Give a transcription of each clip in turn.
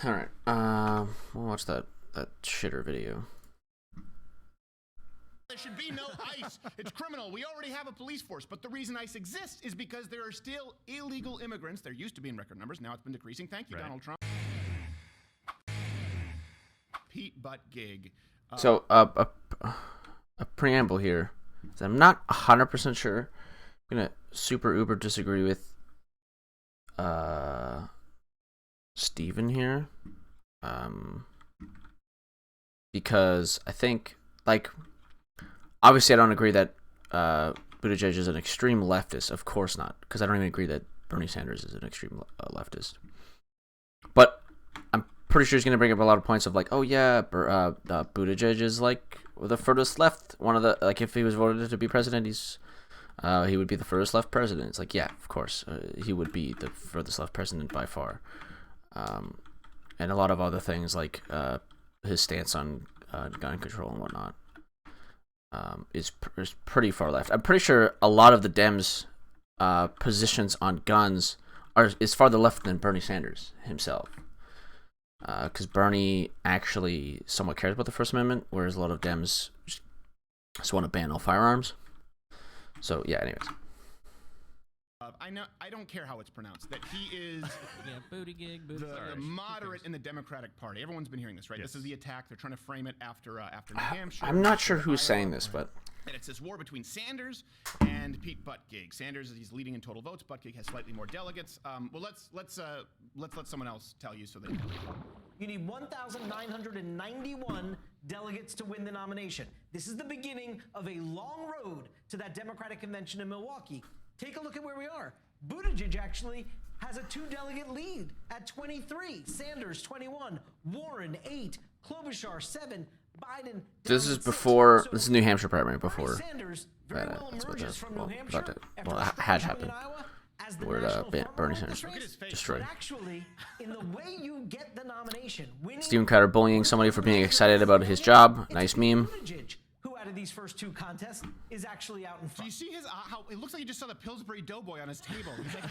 All right. We'll watch that shitter video. There should be no ICE. It's criminal. We already have a police force. But the reason ICE exists is because there are still illegal immigrants. There used to be in record numbers. Now it's been decreasing. Thank you, Donald Trump. Pete Buttigieg. So, a preamble here. So I'm not 100% sure. I'm going to super uber disagree with Steven here. Because I think, like, obviously I don't agree that Buttigieg is an extreme leftist. Of course not. Because I don't even agree that Bernie Sanders is an extreme leftist. But I'm pretty sure he's going to bring up a lot of points of like, oh yeah, Buttigieg is like the furthest left. One of the, like, if he was voted to be president, he would be the furthest left president. It's like, yeah, of course, he would be the furthest left president by far. And a lot of other things like his stance on gun control and whatnot is pretty far left. I'm pretty sure a lot of the Dems' positions on guns is farther left than Bernie Sanders himself. Because Bernie actually somewhat cares about the First Amendment, whereas a lot of Dems just want to ban all firearms. So yeah, anyways. I don't care how it's pronounced. That he is the moderate in the Democratic Party. Everyone's been hearing this, right? Yes. This is the attack. They're trying to frame it after New Hampshire. I'm not sure who's saying this, but and it's this war between Sanders and Pete Buttigieg. Sanders, he's leading in total votes. Buttigieg has slightly more delegates. Well, let's let someone else tell you so that you need 1,991 delegates to win the nomination. This is the beginning of a long road to that Democratic convention in Milwaukee. Take a look at where we are. Buttigieg actually has a 2-delegate lead at 23. Sanders 21, Warren 8, Klobuchar 7, Biden. This is before. This is New Hampshire primary before. Sanders very well emerges from New Hampshire had happened. Where Bernie Sanders destroyed. Actually, in the way you get the nomination, Steven Crowder bullying somebody for being excited about his job. Nice meme. Who out of these first two contests is actually out in front? Do you see his how it looks like he just saw the Pillsbury Doughboy on his table. He's like,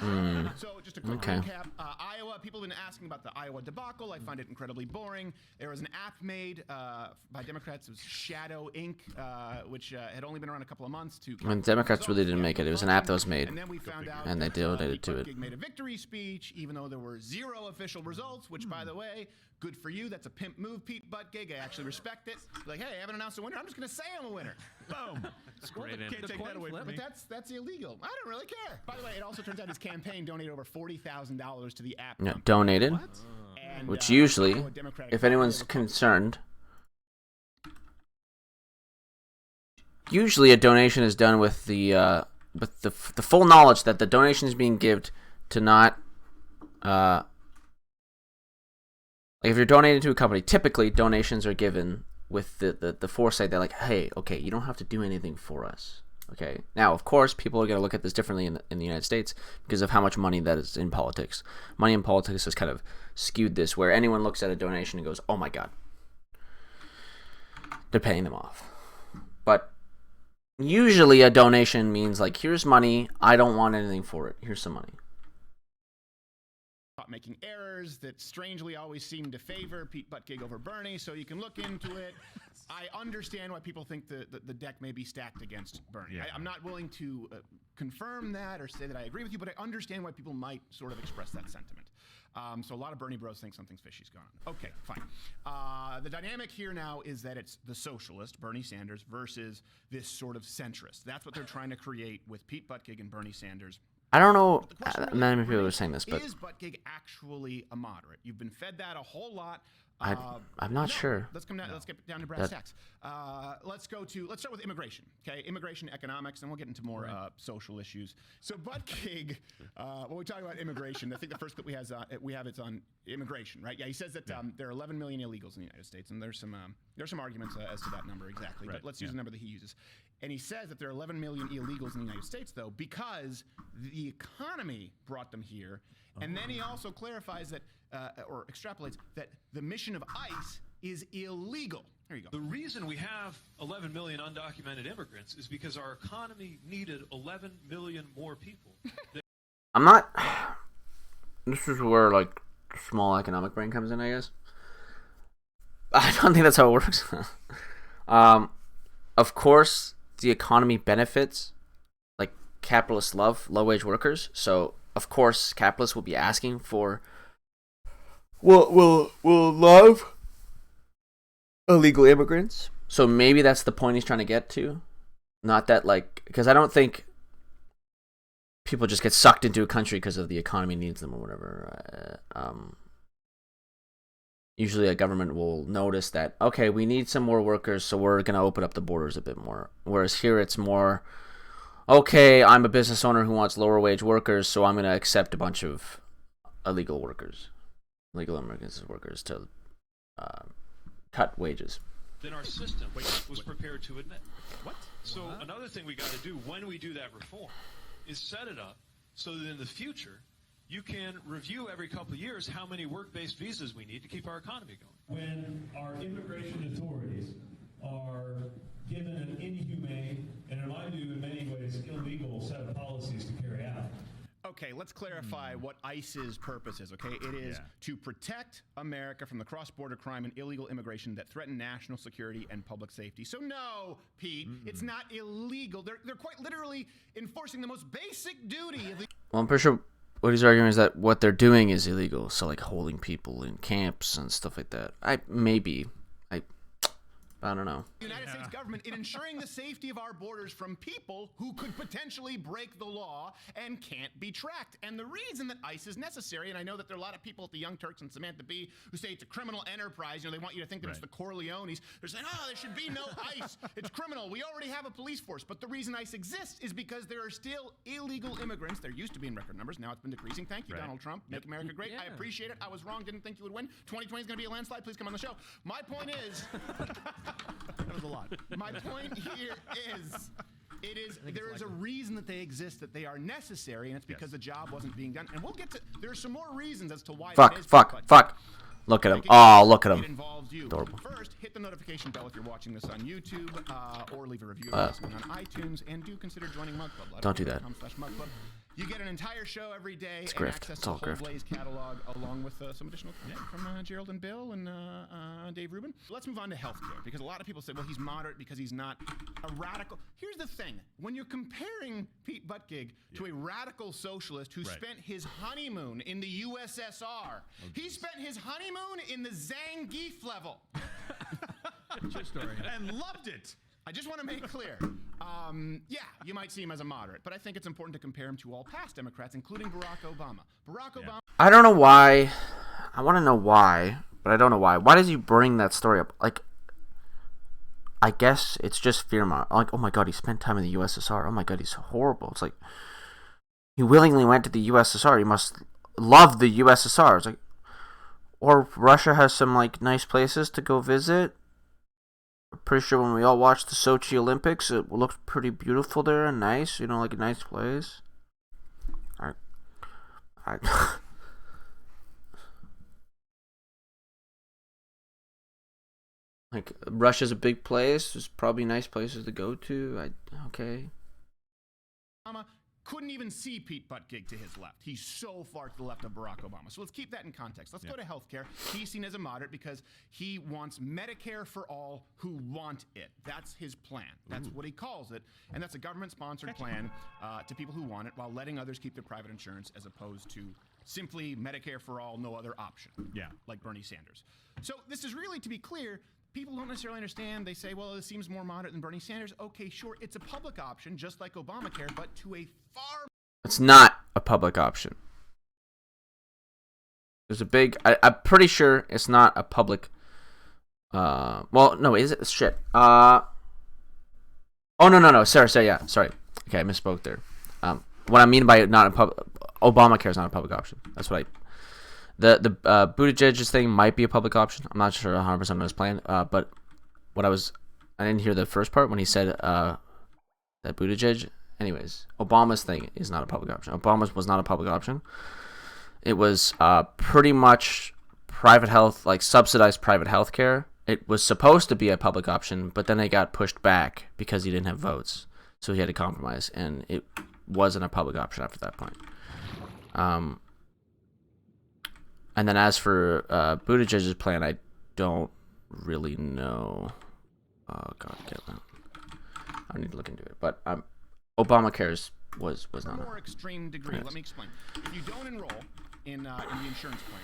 So just a quick recap. Iowa, people have been asking about the Iowa debacle. I find it incredibly boring. There was an app made by Democrats. It was Shadow Inc., which had only been around a couple of months. When Democrats really didn't make it. It was an app that was made. And then we found out and they donated to it. Made a victory speech, even though there were 0 official results, which, by the way, good for you. That's a pimp move, Pete Buttigieg. I actually respect it. Like, hey, I haven't announced a winner. I'm just going to say I'm a winner. Boom. That's great. Can't take that away from me. But that's illegal. I don't really care. By the way, it also turns out his campaign donated over $40,000 to the app. Yeah, donated. And, which usually, if anyone's concerned, usually a donation is done with the full knowledge that the donation is being given to not. Like if you're donating to a company, typically donations are given with the foresight that like, hey, okay, you don't have to do anything for us. Okay. Now, of course, people are going to look at this differently in the United States because of how much money that is in politics. Money in politics has kind of skewed this, where anyone looks at a donation and goes, oh my God, they're paying them off. But usually a donation means like, here's money. I don't want anything for it. Here's some money. Making errors that strangely always seem to favor Pete Buttigieg over Bernie, so you can look into it. I understand why people think the deck may be stacked against Bernie. Yeah. I'm not willing to confirm that or say that I agree with you, but I understand why people might sort of express that sentiment. So a lot of Bernie bros think something's fishy's going on. Okay, fine. The dynamic here now is that it's the socialist, Bernie Sanders, versus this sort of centrist. That's what they're trying to create with Pete Buttigieg and Bernie Sanders. I don't know. Many people are saying this, but is Buttigieg actually a moderate? You've been fed that a whole lot. I'm not sure. Let's come down. Let's get down to brass tacks. Let's start with immigration. Okay, immigration, economics, and we'll get into more social issues. So Buttigieg, when we talk about immigration, I think the first clip we have it's on immigration, right? Yeah, he says that there are 11 million illegals in the United States, and there's some arguments as to that number exactly. But let's use the number that he uses. And he says that there are 11 million illegals in the United States, though, because the economy brought them here. And then he also clarifies that, or extrapolates, that the mission of ICE is illegal. There you go. The reason we have 11 million undocumented immigrants is because our economy needed 11 million more people. I'm not. This is where, like, small economic brain comes in, I guess. I don't think that's how it works. Of course, the economy benefits, like capitalists love low-wage workers. So, of course, capitalists will be asking for, will love illegal immigrants. So maybe that's the point he's trying to get to. Not that, like, because I don't think people just get sucked into a country because of the economy needs them or whatever. Usually a government will notice that, okay, we need some more workers, so we're going to open up the borders a bit more. Whereas here it's more, okay, I'm a business owner who wants lower wage workers, so I'm going to accept a bunch of illegal workers, legal immigrants workers to cut wages. Then our system was prepared to admit. What? So another thing we got to do when we do that reform is set it up so that in the future you can review every couple of years how many work-based visas we need to keep our economy going. When our immigration authorities are given an inhumane and, in my view, in many ways illegal set of policies to carry out. Okay, let's clarify what ICE's purpose is, okay? It is to protect America from the cross-border crime and illegal immigration that threaten national security and public safety. So no, Pete, it's not illegal. They're quite literally enforcing the most basic duty of the... Well, I'm pretty sure what he's arguing is that what they're doing is illegal. So, like, holding people in camps and stuff like that. I don't know. The United States government in ensuring the safety of our borders from people who could potentially break the law and can't be tracked. And the reason that ICE is necessary, and I know that there are a lot of people at the Young Turks and Samantha Bee who say it's a criminal enterprise. You know, they want you to think that it's the Corleones. They're saying, oh, there should be no ICE. It's criminal. We already have a police force. But the reason ICE exists is because there are still illegal immigrants. There used to be in record numbers. Now it's been decreasing. Thank you, Donald Trump. Make America great. I appreciate it. I was wrong. Didn't think you would win. 2020 is going to be a landslide. Please come on the show. My point is... That was a lot. My point here is, there is a reason that they exist, that they are necessary, and it's because the job wasn't being done. And we'll get to, there are some more reasons as to why that is. Fuck. Look at him. Oh, look at him. It involves you. Adorable. First, hit the notification bell if you're watching this on YouTube, or leave a review if you're listening on iTunes, and do consider joining Mug Club. Don't do that. You get an entire show every day It's and grift. access It's to all the whole grift. Blaze catalog, along with some additional content from Gerald and Bill and Dave Rubin. Let's move on to healthcare, because a lot of people say, well, he's moderate because he's not a radical. Here's the thing. When you're comparing Pete Buttigieg to a radical socialist who spent his honeymoon in the USSR, he spent his honeymoon in the Zangief level. True story. And loved it. I just want to make clear, you might see him as a moderate, but I think it's important to compare him to all past Democrats, including Barack Obama. Obama. I don't know why. I want to know why, but I don't know why. Why does he bring that story up? Like, I guess it's just fear. Like, oh my God, he spent time in the USSR. Oh my God, he's horrible. It's like, he willingly went to the USSR. He must love the USSR. It's like, or Russia has some, like, nice places to go visit. Pretty sure when we all watched the Sochi Olympics, it looked pretty beautiful there and nice, like a nice place. Like, Russia's a big place. There's probably nice places to go to. Okay. Obama couldn't even see Pete Buttigieg to his left. He's so far to the left of Barack Obama. So let's keep that in context. Let's go to healthcare. He's seen as a moderate because he wants Medicare for all who want it. That's his plan. That's what he calls it. And that's a government-sponsored plan to people who want it, while letting others keep their private insurance, as opposed to simply Medicare for all, no other option. Yeah, like Bernie Sanders. So this is really, to be clear, people don't necessarily understand. They say, well, this seems more moderate than Bernie Sanders. Okay, sure, it's a public option, just like Obamacare, but to a far... It's not a public option. There's a big... I'm pretty sure it's not a public... well, no, is it? Shit. Oh, no. Sorry. Okay, I misspoke there. What I mean by not a public... Obamacare is not a public option. That's what I... The Buttigieg's thing might be a public option. I'm not sure 100% on his plan. But I didn't hear the first part when he said that Buttigieg. Anyways, Obama's thing is not a public option. Obama's was not a public option. It was pretty much private health, like subsidized private health care. It was supposed to be a public option, but then it got pushed back because he didn't have votes. So he had to compromise, and it wasn't a public option after that point. And then as for Buttigieg's plan, I don't really know. Oh God, I need to look into it. But Obamacare was To a not. more extreme degree, let me explain. If you don't enroll in the insurance plan,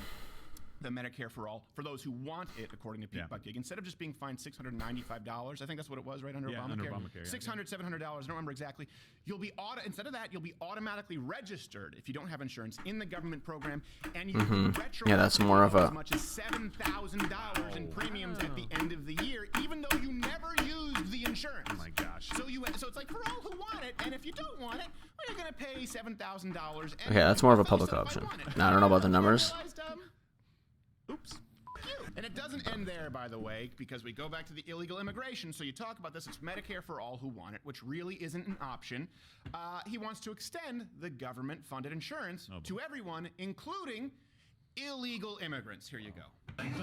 the Medicare for All, for those who want it, according to Pete Buttigieg, instead of just being fined $695, I think that's what it was, right, under Obamacare? Under Obamacare, $600, $700, I don't remember exactly. You'll be instead of that, you'll be automatically registered if you don't have insurance in the government program, and you can Yeah, that's more of as much as $7,000 in premiums at the end of the year, even though you never used the insurance. Oh my gosh. So it's like for all who want it, and if you don't want it, well, you're going to pay $7,000. Okay, that's more of a public option. Now, I don't know about the numbers. Oops. And it doesn't end there, by the way, because we go back to the illegal immigration. So you talk about this. It's Medicare for all who want it, which really isn't an option. He wants to extend the government-funded insurance to everyone, including illegal immigrants. Here you go. And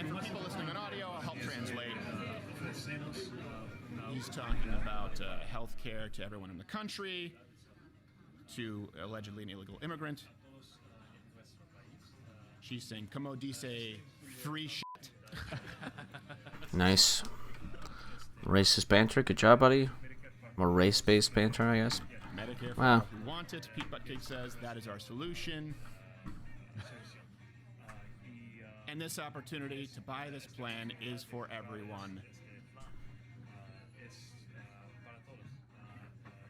for people listening on audio, I'll help translate. He's talking about health care to everyone in the country, to allegedly an illegal immigrant. She's saying, como dice, free shit. Nice. Racist banter. Good job, buddy. More race-based banter, I guess. Medicare for Wow. all who want it. Pete Buttigieg says that is our solution. And this opportunity to buy this plan is for everyone,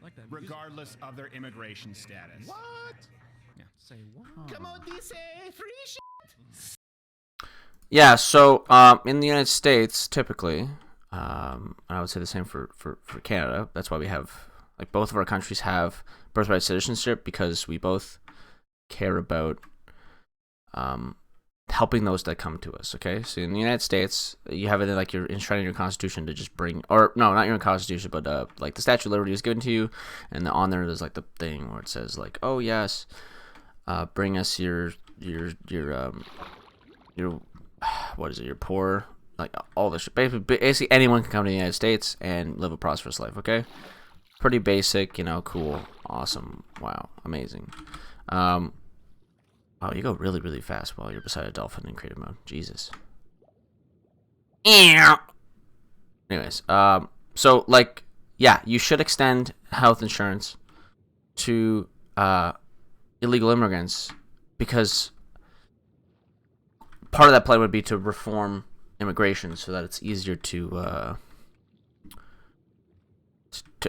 Like that. regardless of their immigration status. What? Yeah. Say what? Como dice, free shit. Yeah, so in the United States, typically, and I would say the same for Canada. That's why we have, like, both of our countries have birthright citizenship, because we both care about helping those that come to us, okay? So in the United States, you have it in, like, you're enshrined in your Constitution to just bring, or no, not your Constitution, but like the Statue of Liberty is given to you, and on there there's like the thing where it says, like, oh yes, bring us your what is it, your poor, like all this shit. Basically anyone can come to the United States and live a prosperous life, okay? Pretty basic, cool, awesome, wow, amazing. Wow, you go really, really fast while you're beside a dolphin in creative mode. Jesus. Anyways, so, like, yeah, you should extend health insurance to illegal immigrants, because part of that plan would be to reform immigration so that it's easier to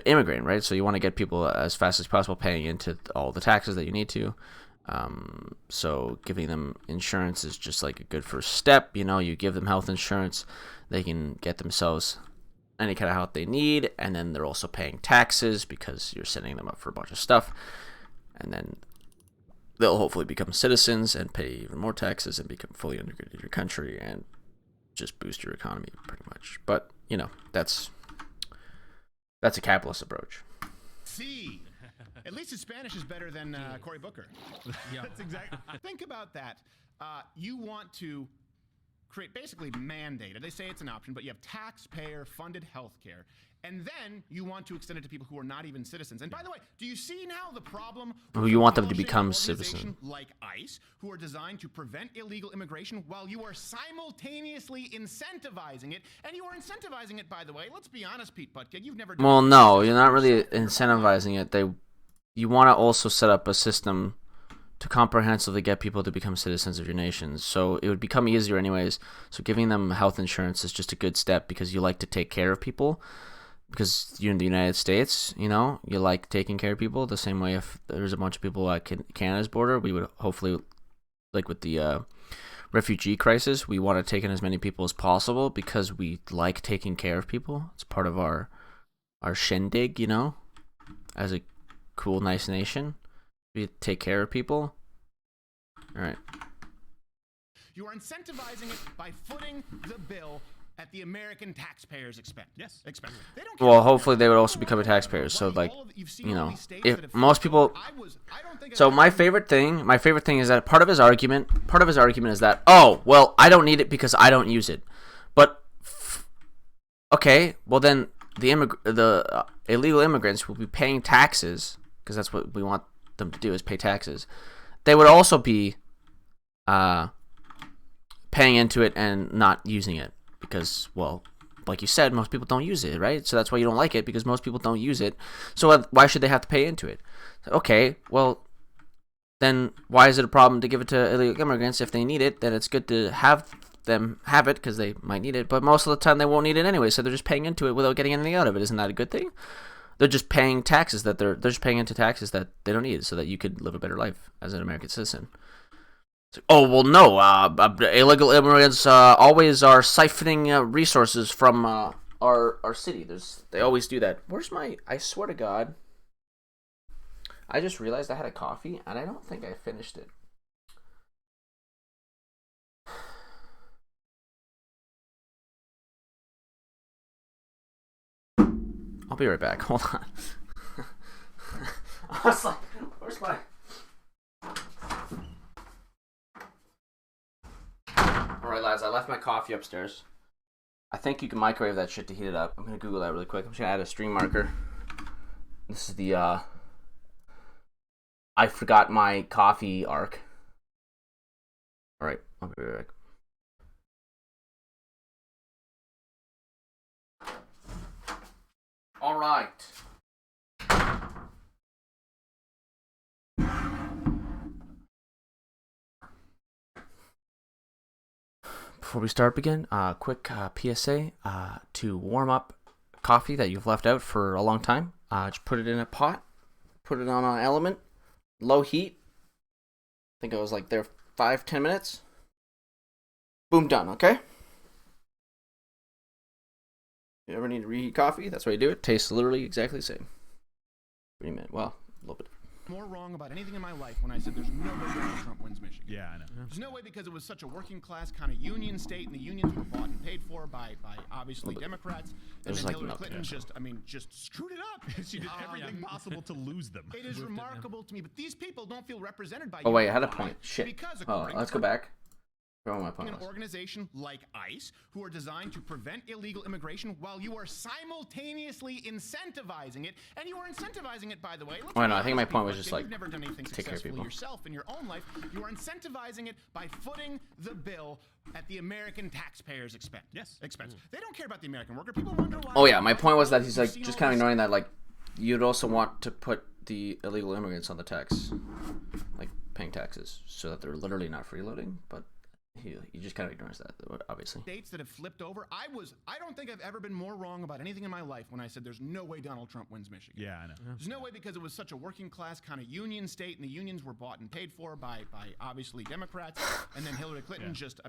immigrate, right? So you want to get people as fast as possible paying into all the taxes that you need to. So giving them insurance is just like a good first step. You give them health insurance, they can get themselves any kind of help they need, and then they're also paying taxes because you're setting them up for a bunch of stuff, and then they'll hopefully become citizens and pay even more taxes and become fully integrated in your country and just boost your economy pretty much. But, that's a capitalist approach. See, at least his Spanish is better than Cory Booker. Yeah. That's exactly. Think about that. You want to create, basically mandate it. They say it's an option, but you have taxpayer-funded health care. And then you want to extend it to people who are not even citizens. And by the way, do you see now the problem? Who you want them to abolishing become an organization citizens. like ICE, who are designed to prevent illegal immigration while you are simultaneously incentivizing it. And you are incentivizing it, by the way. Let's be honest, Pete Buttigieg, you've never done Well, this. no, you're not really incentivizing it. You want to also set up a system to comprehensively get people to become citizens of your nations. So it would become easier anyways. So giving them health insurance is just a good step, because you like to take care of people. Because you're in the United States, you like taking care of people the same way. If there's a bunch of people at Canada's border, we would hopefully, like with the refugee crisis, we want to take in as many people as possible because we like taking care of people. It's part of our shindig, as a cool, nice nation. We take care of people. All right. You are incentivizing it by footing the bill at the American taxpayers' expense. Yes. They don't care Well, about hopefully that. they would also become a taxpayer. So, Right, like, all of you've seen all these states that if have most people. I don't think So I've my ever- favorite thing is that part of his argument is that, oh, well, I don't need it because I don't use it. But okay, well then the illegal immigrants will be paying taxes, because that's what we want them to do, is pay taxes. They would also be paying into it and not using it because, well, like you said, most people don't use it, right? So that's why you don't like it, because most people don't use it. So why should they have to pay into it? Okay, well, then why is it a problem to give it to illegal immigrants? If they need it, then it's good to have them have it because they might need it. But most of the time they won't need it anyway, so they're just paying into it without getting anything out of it. Isn't that a good thing? They're just paying taxes that they're just paying into taxes that they don't need, so that you could live a better life as an American citizen. Oh, well, no, illegal immigrants always are siphoning resources from our city. They always do that. Where's my, I swear to God, I just realized I had a coffee, and I don't think I finished it. I'll be right back. Hold on. I was like, where's my... Alright, lads, I left my coffee upstairs. I think you can microwave that shit to heat it up. I'm going to Google that really quick. I'm just going to add a stream marker. This is the, I forgot my coffee arc. Alright, I'll be right back. Alright. Before we start again, quick PSA to warm up coffee that you've left out for a long time. Just put it in a pot, put it on an element, low heat. I think I was like there 5-10 minutes. Boom, done, okay? You ever need to reheat coffee? That's why you do it. Tastes literally exactly the same. What do you mean? Well, a little bit. More wrong about anything in my life when I said there's no way Donald Trump wins Michigan. Yeah, I know. There's no way, because it was such a working class kind of union state, and the unions were bought and paid for by obviously Democrats. And then like Hillary milk, Clinton yeah. just screwed it up. She did everything possible to lose them. It is remarkable to me, but these people don't feel represented by you. Oh wait, I had a Why? point. Shit. Because Oh, let's go back. My point an was. organization like ICE, who are designed to prevent illegal immigration, while you are simultaneously incentivizing it, and you are incentivizing it, by the way. Oh, no, I think my point was just like, you've never done anything take care of successful people. yourself in your own life. You are incentivizing it by footing the bill at the American taxpayers' expense. Yes. They don't care about the American worker. People wonder why. Oh yeah, my point was that he's like just kind of ignoring that. Like, you'd also want to put the illegal immigrants on the tax, like paying taxes, so that they're literally not freeloading, but. He just kind of ignores that, obviously. States that have flipped over. I don't think I've ever been more wrong about anything in my life when I said there's no way Donald Trump wins Michigan. Yeah, I know. There's no way, because it was such a working class kind of union state, and the unions were bought and paid for by obviously Democrats, and then Hillary Clinton just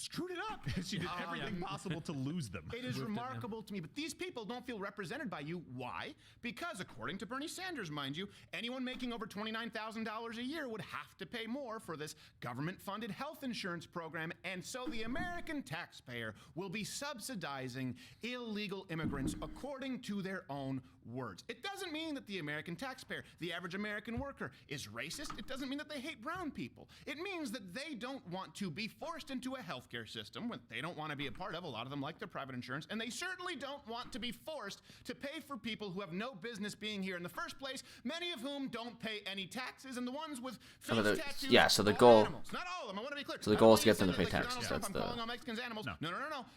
screwed it up. She did everything possible to lose them. It is remarkable to me, but these people don't feel represented by you. Why? Because according to Bernie Sanders, mind you, anyone making over $29,000 a year would have to pay more for this government-funded health insurance program, and so the American taxpayer will be subsidizing illegal immigrants according to their own words. It doesn't mean that the American taxpayer, the average American worker, is racist. It doesn't mean that they hate brown people. It means that they don't want to be forced into a healthcare system when they don't want to be a part of. A lot of them like their private insurance, and they certainly don't want to be forced to pay for people who have no business being here in the first place, many of whom don't pay any taxes, and the ones with face tattoos. Yeah, so the are goal. animals. Not all of them. I want to be clear. So the goal is to get them to pay taxes. That's I'm the. calling all Mexicans animals. No.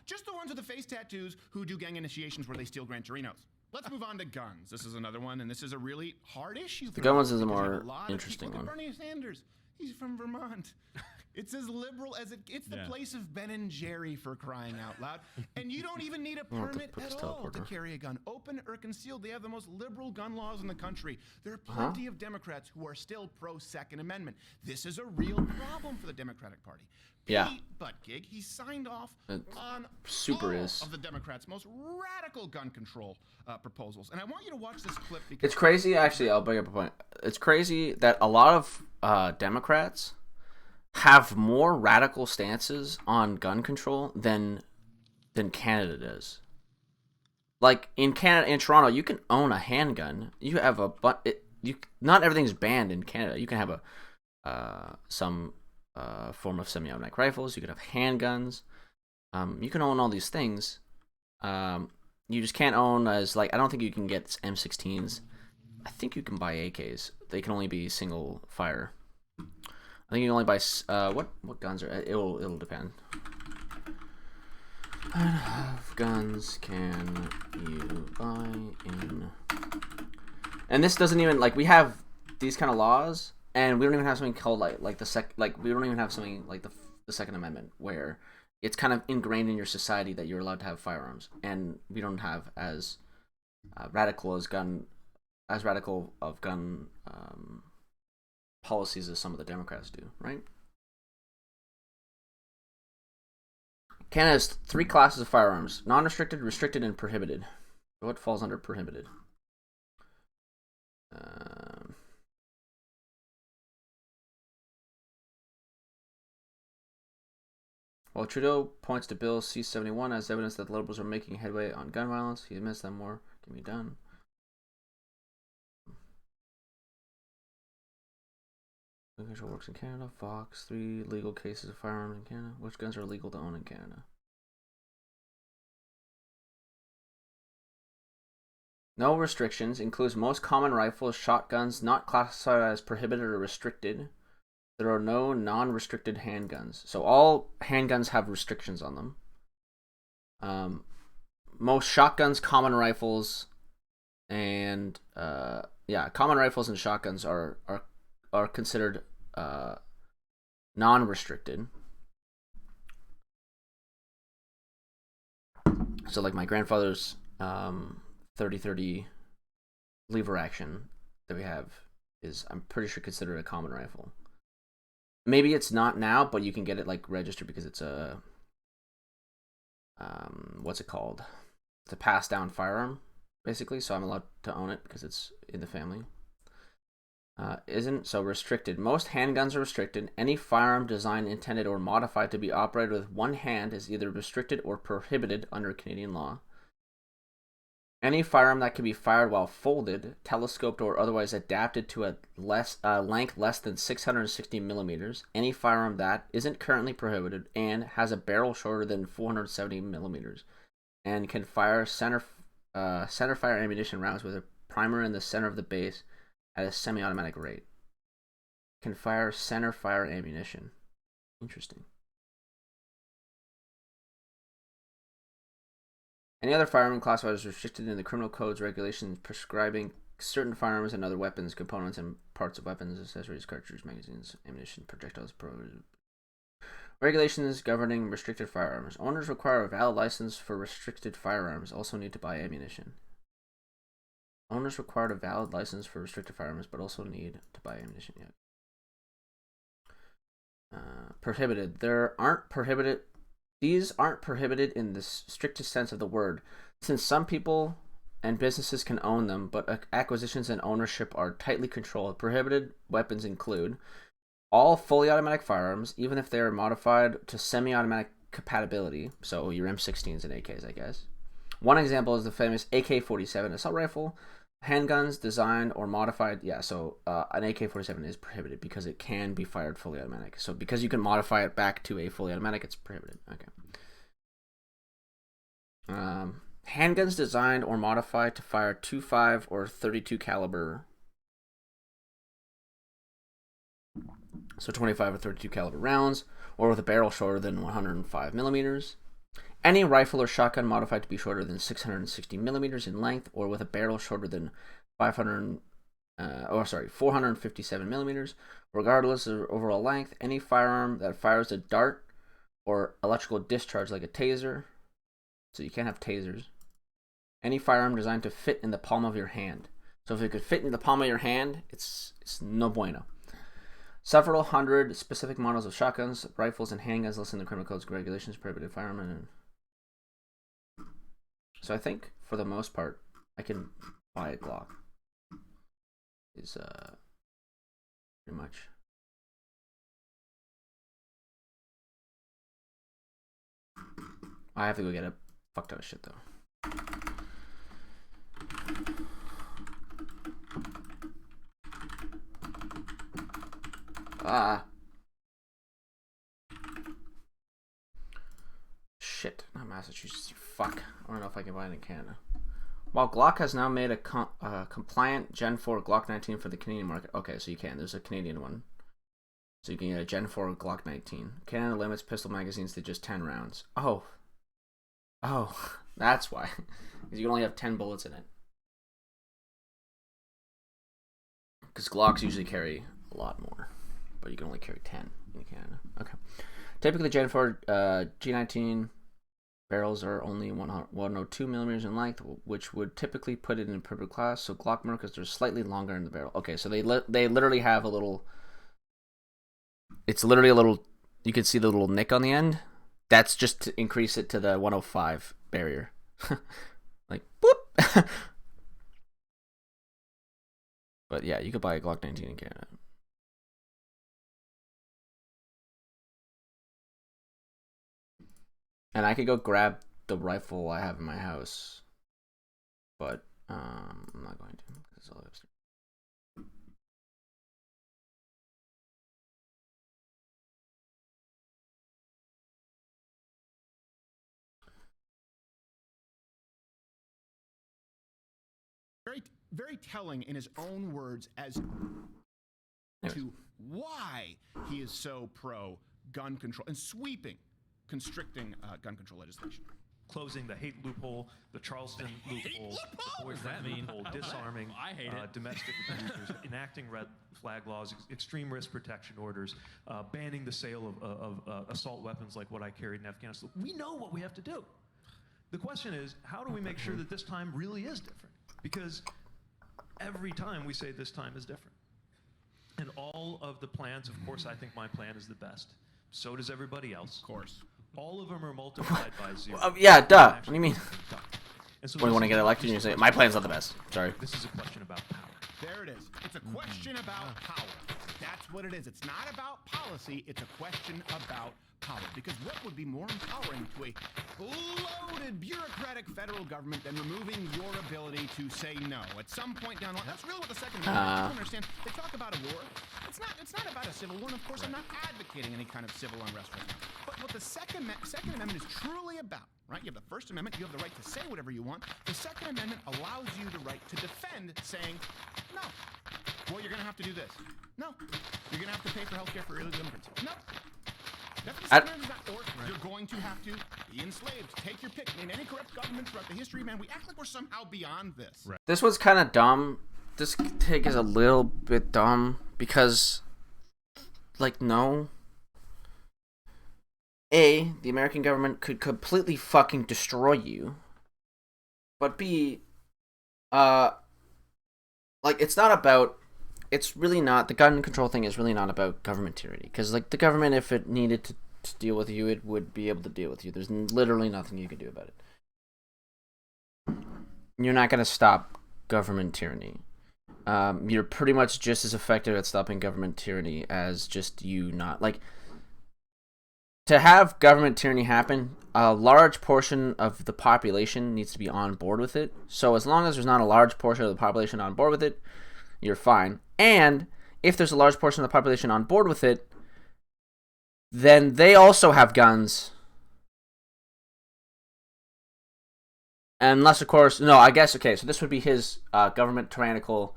Just the ones with the face tattoos who do gang initiations where they steal Gran Torinos. Let's move on to guns. This is another one, and this is a really hard issue. The gun ones is a because you have more a lot of interesting people. one. Look at Bernie Sanders. He's from Vermont. It's as liberal as it's the place of Ben and Jerry, for crying out loud. And you don't even need a permit at all to carry a gun, open or concealed. They have the most liberal gun laws in the country. There are plenty of Democrats who are still pro-Second Amendment. This is a real problem for the Democratic Party. Yeah. Pete Buttigieg, he signed off on super all is. of the Democrats' most radical gun control proposals. And I want you to watch this clip because It's crazy, actually. I'll bring up a point. It's crazy that a lot of Democrats have more radical stances on gun control than Canada does. Like in Canada, in Toronto, you can own a handgun. You have not everything's banned in Canada. You can have some form of semi-automatic rifles. You can have handguns. You can own all these things. You just can't own I don't think you can get M16s. I think you can buy AKs. They can only be single fire. I think you can only buy what guns are it'll depend. How guns can you buy in? And this doesn't even like we have these kind of laws, and we don't even have something called we don't even have something like the Second Amendment where it's kind of ingrained in your society that you're allowed to have firearms, and we don't have as radical of gun policies as some of the Democrats do, right? Canada has 3 classes of firearms: non-restricted, restricted, and prohibited. What falls under prohibited? While Trudeau points to Bill C-71 as evidence that the Liberals are making headway on gun violence, he admits that more can be done. Gun control works in Canada. Fox, 3 legal cases of firearms in Canada. Which guns are legal to own in Canada? No restrictions. Includes most common rifles, shotguns, not classified as prohibited or restricted. There are no non-restricted handguns. So all handguns have restrictions on them. Most shotguns, common rifles, and common rifles and shotguns are considered non-restricted. So like my grandfather's 30-30 lever action that we have is, I'm pretty sure, considered a common rifle. Maybe it's not now, but you can get it like registered because it's a what's it called? It's a passed down firearm, basically. So I'm allowed to own it because it's in the family. Isn't so restricted. Most handguns are restricted. Any firearm designed, intended, or modified to be operated with one hand is either restricted or prohibited under Canadian law. Any firearm that can be fired while folded, telescoped, or otherwise adapted to a length less than 660 millimeters. Any firearm that isn't currently prohibited and has a barrel shorter than 470 millimeters, and can fire center fire ammunition rounds with a primer in the center of the base at a semi-automatic rate. Can fire center fire ammunition. Interesting. Any other firearm classified as restricted in the criminal code's regulations prescribing certain firearms and other weapons, components, and parts of weapons, accessories, cartridges, magazines, ammunition, projectiles, prohibited. Regulations governing restricted firearms. Owners require a valid license for restricted firearms. Also need to buy ammunition. Owners required a valid license for restricted firearms, but also need to buy ammunition. Prohibited. These aren't prohibited in the strictest sense of the word, since some people and businesses can own them, but acquisitions and ownership are tightly controlled. Prohibited weapons include all fully automatic firearms, even if they are modified to semi-automatic compatibility, so your M16s and AKs, I guess. One example is the famous AK-47 assault rifle. Handguns designed or modified, an AK-47 is prohibited because it can be fired fully automatic. So because you can modify it back to a fully automatic, it's prohibited. Okay. Handguns designed or modified to fire .25 or .32 caliber. So 25 or 32 caliber rounds, or with a barrel shorter than 105 millimeters. Any rifle or shotgun modified to be shorter than 660 millimeters in length, or with a barrel shorter than 457 millimeters, regardless of overall length. Any firearm that fires a dart or electrical discharge like a taser, so you can't have tasers. Any firearm designed to fit in the palm of your hand. So if it could fit in the palm of your hand, it's no bueno. Several hundred specific models of shotguns, rifles, and handguns listed in the criminal code's regulations prohibited firearm. And so I think for the most part, I can buy a Glock. Is pretty much. I have to go get a fuck ton of shit though. Shit, not Massachusetts. Fuck. I don't know if I can buy it in Canada. While Glock has now made a compliant Gen 4 Glock 19 for the Canadian market. Okay, so you can. There's a Canadian one. So you can get a Gen 4 Glock 19. Canada limits pistol magazines to just 10 rounds. Oh, that's why. Because you can only have 10 bullets in it. Because Glocks usually carry a lot more, but you can only carry 10 in Canada. Okay. Typically, Gen 4 G19 barrels are only 102 millimeters in length, which would typically put it in privilege class. So Glock markers are slightly longer in the barrel. Okay, so they literally have a little. It's literally a little. You can see the little nick on the end. That's just to increase it to the 105 barrier. Like boop. But yeah, you could buy a Glock 19 in Canada. And I could go grab the rifle I have in my house, but I'm not going to. It's all upstairs. Very, very telling in his own words as to why he is so pro gun control and sweeping, constricting gun control legislation. Closing the hate loophole, the Charleston loophole, the boyfriend loophole, disarming domestic abusers, enacting red flag laws, extreme risk protection orders, banning the sale of assault weapons like what I carried in Afghanistan. We know what we have to do. The question is, how do we make sure that this time really is different? Because every time we say this time is different. And all of the plans, of course, I think my plan is the best. So does everybody else. Of course. All of them are multiplied by zero. Yeah, duh. What do you mean? And so When you want to get elected, you say, my plan's not the best. Sorry. This is a question about power. There it is. It's a question about power. That's what it is. It's not about policy. It's a question about power. Because what would be more empowering to a loaded bureaucratic federal government than removing your ability to say no at some point down the line? That's really what the Second Amendment is. You understand? They talk about a war. It's not about a civil war. And of course, I'm not advocating any kind of civil unrest right now. But what the Second Amendment is truly about, right? You have the First Amendment. You have the right to say whatever you want. The Second Amendment allows you the right to defend saying, no. Well, you're going to have to do this. No. You're going to have to pay for health care for illegal immigrants. No. That's what the Second Amendment is about. Or you're going to have to be enslaved. Take your pick. In any corrupt government throughout the history, man, we act like we're somehow beyond this. Right. This was kind of dumb. This take is a little bit dumb because, like, no. A, the American government could completely fucking destroy you. But B, like, it's really not, the gun control thing is really not about government tyranny. Because, like, the government, if it needed to deal with you, it would be able to deal with you. There's literally nothing you can do about it. You're not going to stop government tyranny. You're pretty much just as effective at stopping government tyranny as just you not, like, to have government tyranny happen, a large portion of the population needs to be on board with it. So as long as there's not a large portion of the population on board with it, you're fine. And if there's a large portion of the population on board with it, then they also have guns. Unless, of course, no, I guess, okay, so this would be his government tyrannical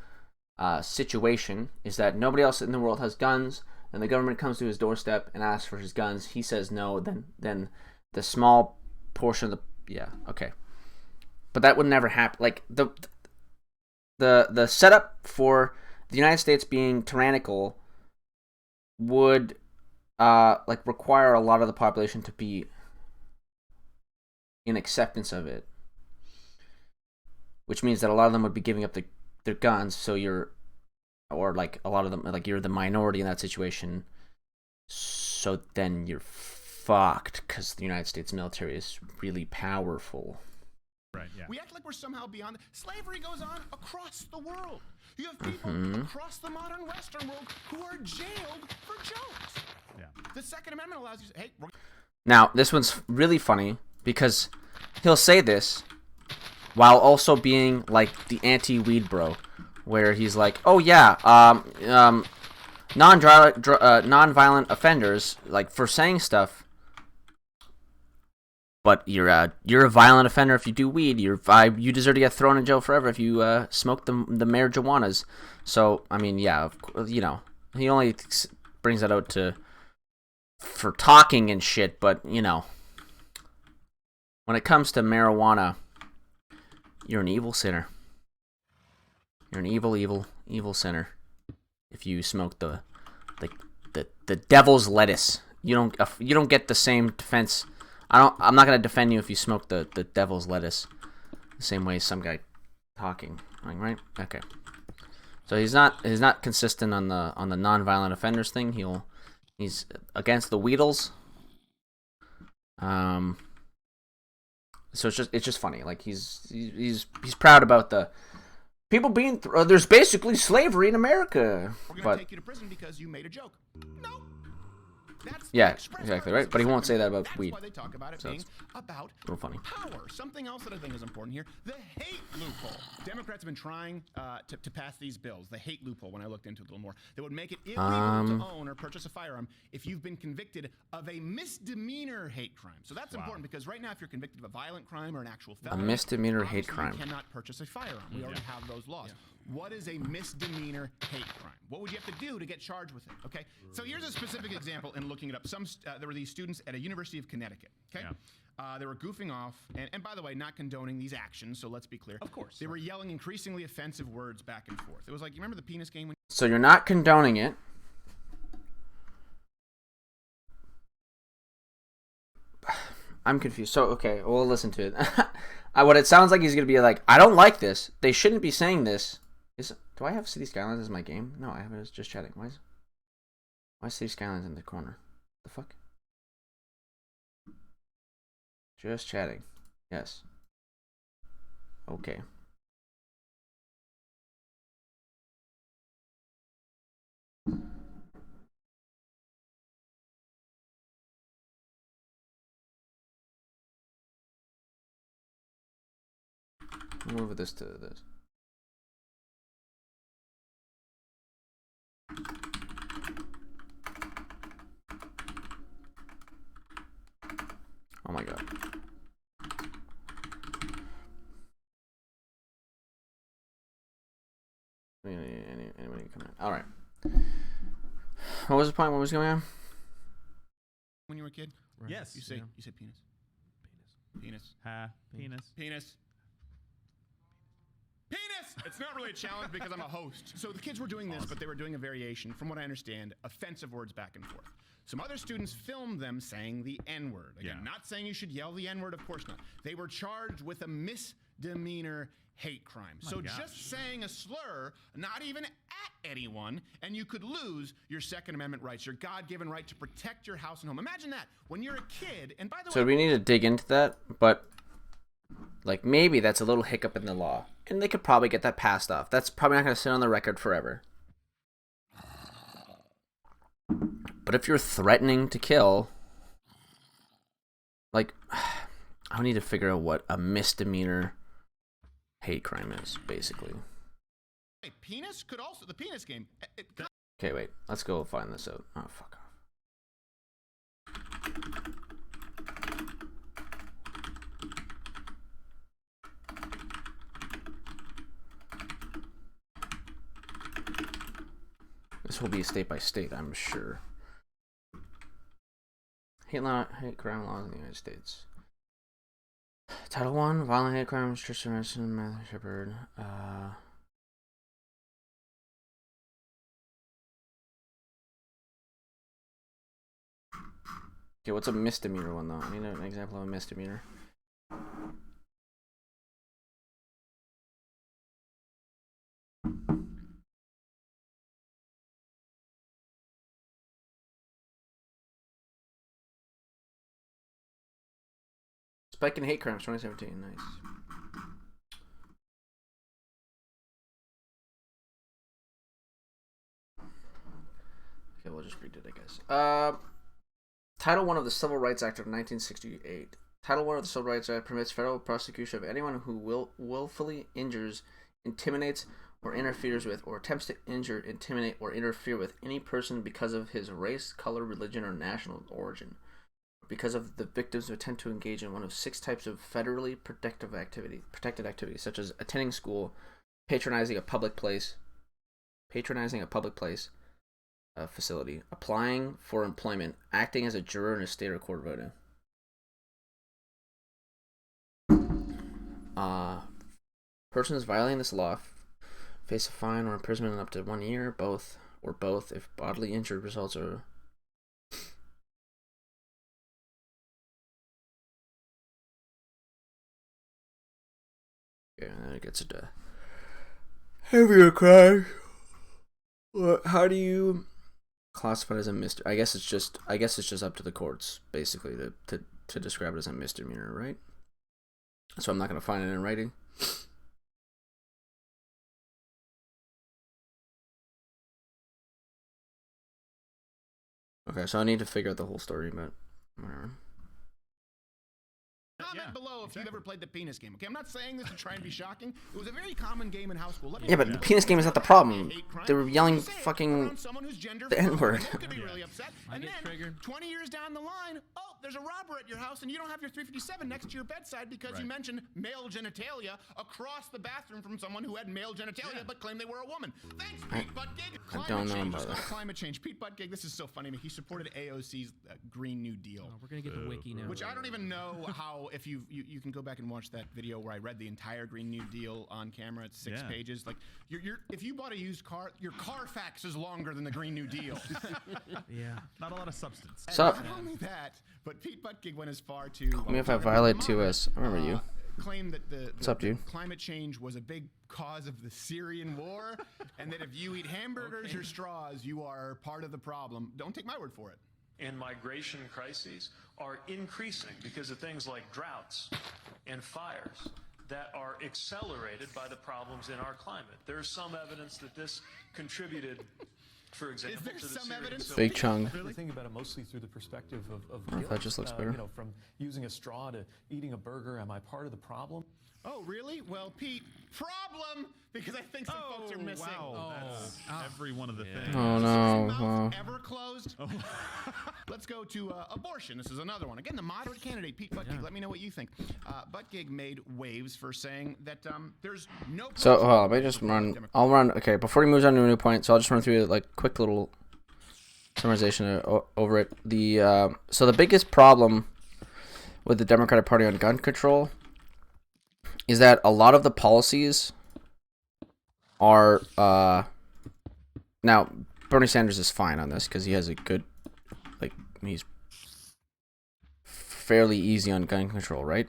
situation, is that nobody else in the world has guns, and the government comes to his doorstep and asks for his guns. He says no, then the small portion of the, yeah, okay. But that would never happen. Like, the setup for the United States being tyrannical would like require a lot of the population to be in acceptance of it, which means that a lot of them would be giving up their guns. So you're, or like a lot of them, like you're the minority in that situation. So then you're fucked because the United States military is really powerful. Right, yeah. We act like we're somehow beyond it. Slavery goes on across the world. You have people across the modern Western world who are jailed for jokes. Yeah. The Second Amendment allows you to say, hey, now, this one's really funny because he'll say this while also being like the anti-weed bro, where he's like, oh yeah, non-violent offenders, like, for saying stuff, but you're a violent offender if you do weed. You deserve to get thrown in jail forever if you smoke the marijuanas. So I mean, yeah, you know, he only brings that out for talking and shit, but, you know, when it comes to marijuana, you're an evil sinner. You're an evil sinner if you smoke the devil's lettuce. You don't get the same defense. I'm not gonna defend you if you smoke the devil's lettuce the same way as some guy talking, right? Okay. So he's not consistent on the nonviolent offenders thing. He's against the Weedles. So it's just funny. Like he's proud about the people being there's basically slavery in America. We're gonna take you to prison because you made a joke. No. That's yeah, exactly right. But he won't say that about weed. That's why they talk about it being about a little funny. Power. Something else that I think is important here: the hate loophole. Democrats have been trying to pass these bills. The hate loophole. When I looked into it a little more, that would make it illegal to own or purchase a firearm if you've been convicted of a misdemeanor hate crime. So that's important because right now, if you're convicted of a violent crime or an actual felony, a misdemeanor hate crime, you cannot purchase a firearm. We already have those laws. What is a misdemeanor hate crime? What would you have to do to get charged with it? Okay, so here's a specific example in looking it up. There were these students at a University of Connecticut. Okay, they were goofing off, and by the way, not condoning these actions. So let's be clear. Of course, they were yelling increasingly offensive words back and forth. It was like, you remember the penis game? So you're not condoning it. I'm confused. So okay, we'll listen to it. What it sounds like he's gonna be like, I don't like this. They shouldn't be saying this. Do I have City Skylines as my game? No, I have it as just chatting. Why is City Skylines in the corner? The fuck? Just chatting. Yes. Okay. I'll move this to this. Oh my god. Anybody come in? All right. What was the point? What was going on? When you were a kid? Right. Yes. You said penis. Penis. Penis. Penis. Penis! It's not really a challenge because I'm a host. So the kids were doing this, but they were doing a variation, from what I understand, offensive words back and forth. Some other students filmed them saying the N-word. Again, not saying you should yell the N-word, of course not. They were charged with a misdemeanor hate crime. Just saying a slur, not even at anyone, and you could lose your Second Amendment rights, your God-given right to protect your house and home. Imagine that when you're a kid, and by the way... So we need to dig into that, but like maybe that's a little hiccup in the law, and they could probably get that passed off. That's probably not going to sit on the record forever. But if you're threatening to kill, like, I need to figure out what a misdemeanor hate crime is, basically. Hey, penis could also, the penis game. Okay, wait. Let's go find this out. Oh, fuck off. This will be state by state, I'm sure. Hate crime laws in the United States. Title 1, violent hate crimes, Tristan Manson, Matthew Shepard. Okay, what's a misdemeanor one, though? I need an example of a misdemeanor. Spike in hate crimes, 2017. Nice. Okay, we'll just read it, I guess. Title I of the Civil Rights Act of 1968. Title I of the Civil Rights Act permits federal prosecution of anyone who willfully injures, intimidates, or interferes with, or attempts to injure, intimidate, or interfere with any person because of his race, color, religion, or national origin. Because of the victim's attempt to engage in one of 6 types of federally protected activities, such as attending school, patronizing a public place, facility, applying for employment, acting as a juror in a state or court voting. Persons violating this law face a fine or imprisonment up to 1 year, both if bodily injury results are. Yeah, and then it gets into heavier crimes. How do you classify it as a misdemeanor? I guess it's just up to the courts basically to describe it as a misdemeanor, right? So I'm not going to find it in writing. Okay, so I need to figure out the whole story, but whatever. Comment below if you've ever played the penis game. Okay, I'm not saying this to try and be shocking. It was a very common game in house school. Yeah, but the penis game is not the problem. They were yelling fucking the N-word. Could be really upset. And then 20 years down the line, oh, there's a robber at your house and you don't have your 357 next to your bedside because you mentioned male genitalia across the bathroom from someone who had male genitalia but claimed they were a woman. Thanks, Pete Buttigieg. I don't know about that. Climate change. Pete Buttigieg, this is so funny to me. He supported AOC's Green New Deal. Oh, we're going to get the wiki now. Which I don't even know how, if you can go back and watch that video where I read the entire Green New Deal on camera. It's 6 pages. Like, if you bought a used car, your Carfax is longer than the Green New Deal. Yeah. Not a lot of substance. So, not only that, but Pete Buttigieg went as far to... Call me if I violate 2S. I remember you. Claim that What's up, dude? Climate change was a big cause of the Syrian war, and that if you eat hamburgers or straws, you are part of the problem. Don't take my word for it. And migration crises are increasing because of things like droughts and fires that are accelerated by the problems in our climate. There's some evidence that this contributed, for example, to the Syrian civil Big Chung. Really? Thinking about it mostly through the perspective of Or if guilt. that just looks better. You know, from using a straw to eating a burger, am I part of the problem? Oh, really? Well, Pete, problem, because I think some folks are missing. Wow, that's every one of the things. Oh no. Mouth ever closed? Let's go to abortion. This is another one. Again, the moderate candidate, Pete Buttigieg. Let me know what you think. Buttigieg made waves for saying that there's no... So, let me just run. I'll run. Okay, before he moves on to a new point, so I'll just run through like quick little summarization over it. So the biggest problem with the Democratic Party on gun control is that a lot of the policies are now Bernie Sanders is fine on this because he has a good, like, he's fairly easy on gun control, right?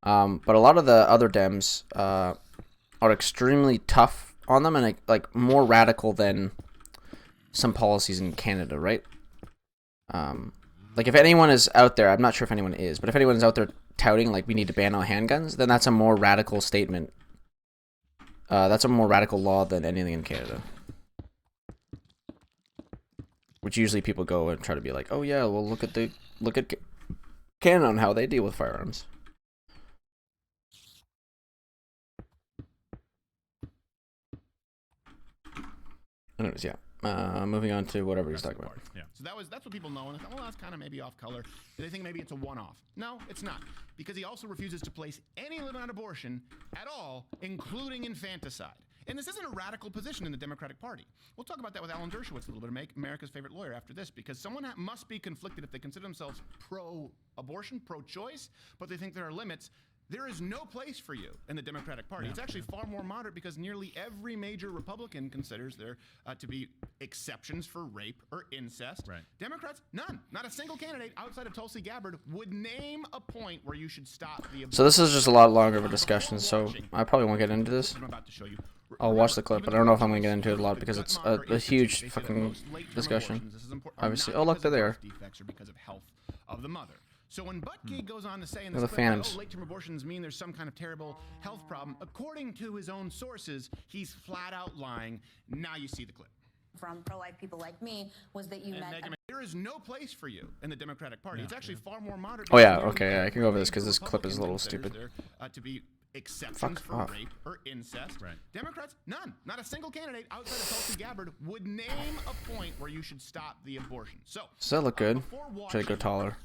But a lot of the other Dems are extremely tough on them and like more radical than some policies in Canada, right? Like if anyone is out there, I'm not sure if anyone is, but if anyone is out there touting like we need to ban all handguns, then that's a more radical statement. That's a more radical law than anything in Canada. Which usually people go and try to be like, oh yeah, well look at Canada and how they deal with firearms. Anyways, yeah. Moving on to whatever he's talking about. Yeah. So that's what people know, and I thought, well, that's kind of maybe off color. Do they think maybe it's a one-off? No, it's not, because he also refuses to place any limit on abortion at all, including infanticide. And this isn't a radical position in the Democratic Party. We'll talk about that with Alan Dershowitz a little bit, America's favorite lawyer, after this, because someone must be conflicted if they consider themselves pro-abortion, pro-choice, but they think there are limits. There is no place for you in the Democratic Party. It's actually far more moderate because nearly every major Republican considers there to be exceptions for rape or incest. Right. Democrats, none. Not a single candidate outside of Tulsi Gabbard would name a point where you should stop the abortion. So this is just a lot longer of a discussion, so I probably won't get into this. I'm about to show you. I'll watch the clip, but I don't know if I'm going to get into it a lot because it's a huge fucking discussion. Obviously. Oh, look, they're there. Defects or because of health of the mother. So when Buttigieg goes on to say in The this clip Phantoms. that, late-term abortions mean there's some kind of terrible health problem, according to his own sources, he's flat out lying. Now you see the clip. From pro-life people like me was that you meant... There is no place for you in the Democratic Party. It's actually far more moderate. Oh yeah, okay, I can go over this because this clip is a little stupid. To be exceptions for off. rape or incest. Right. Democrats, none. Not a single candidate outside of Tulsi Gabbard would name a point where you should stop the abortion. So Does that look good? before Should I go watching- taller?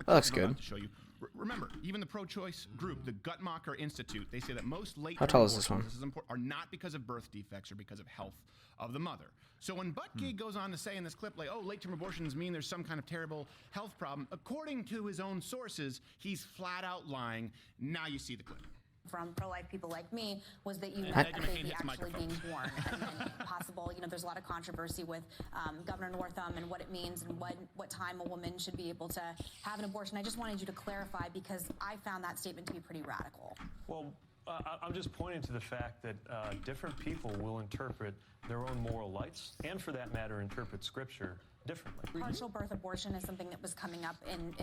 That looks I'm about good. to show you. Remember, even the pro-choice group, the Guttmacher Institute, they say that most late How tall is this one? are not because of birth defects or because of health of the mother. So when Buttigieg goes on to say in this clip, like, oh, late-term abortions mean there's some kind of terrible health problem, according to his own sources, he's flat out lying. Now you see the clip. From pro-life people like me was that you met a baby actually being born and possible. You know, there's a lot of controversy with Governor Northam and what it means and what time a woman should be able to have an abortion. I just wanted you to clarify because I found that statement to be pretty radical. Well, I'm just pointing to the fact that different people will interpret their own moral lights and, for that matter, interpret Scripture differently. Partial birth abortion is something that was coming up in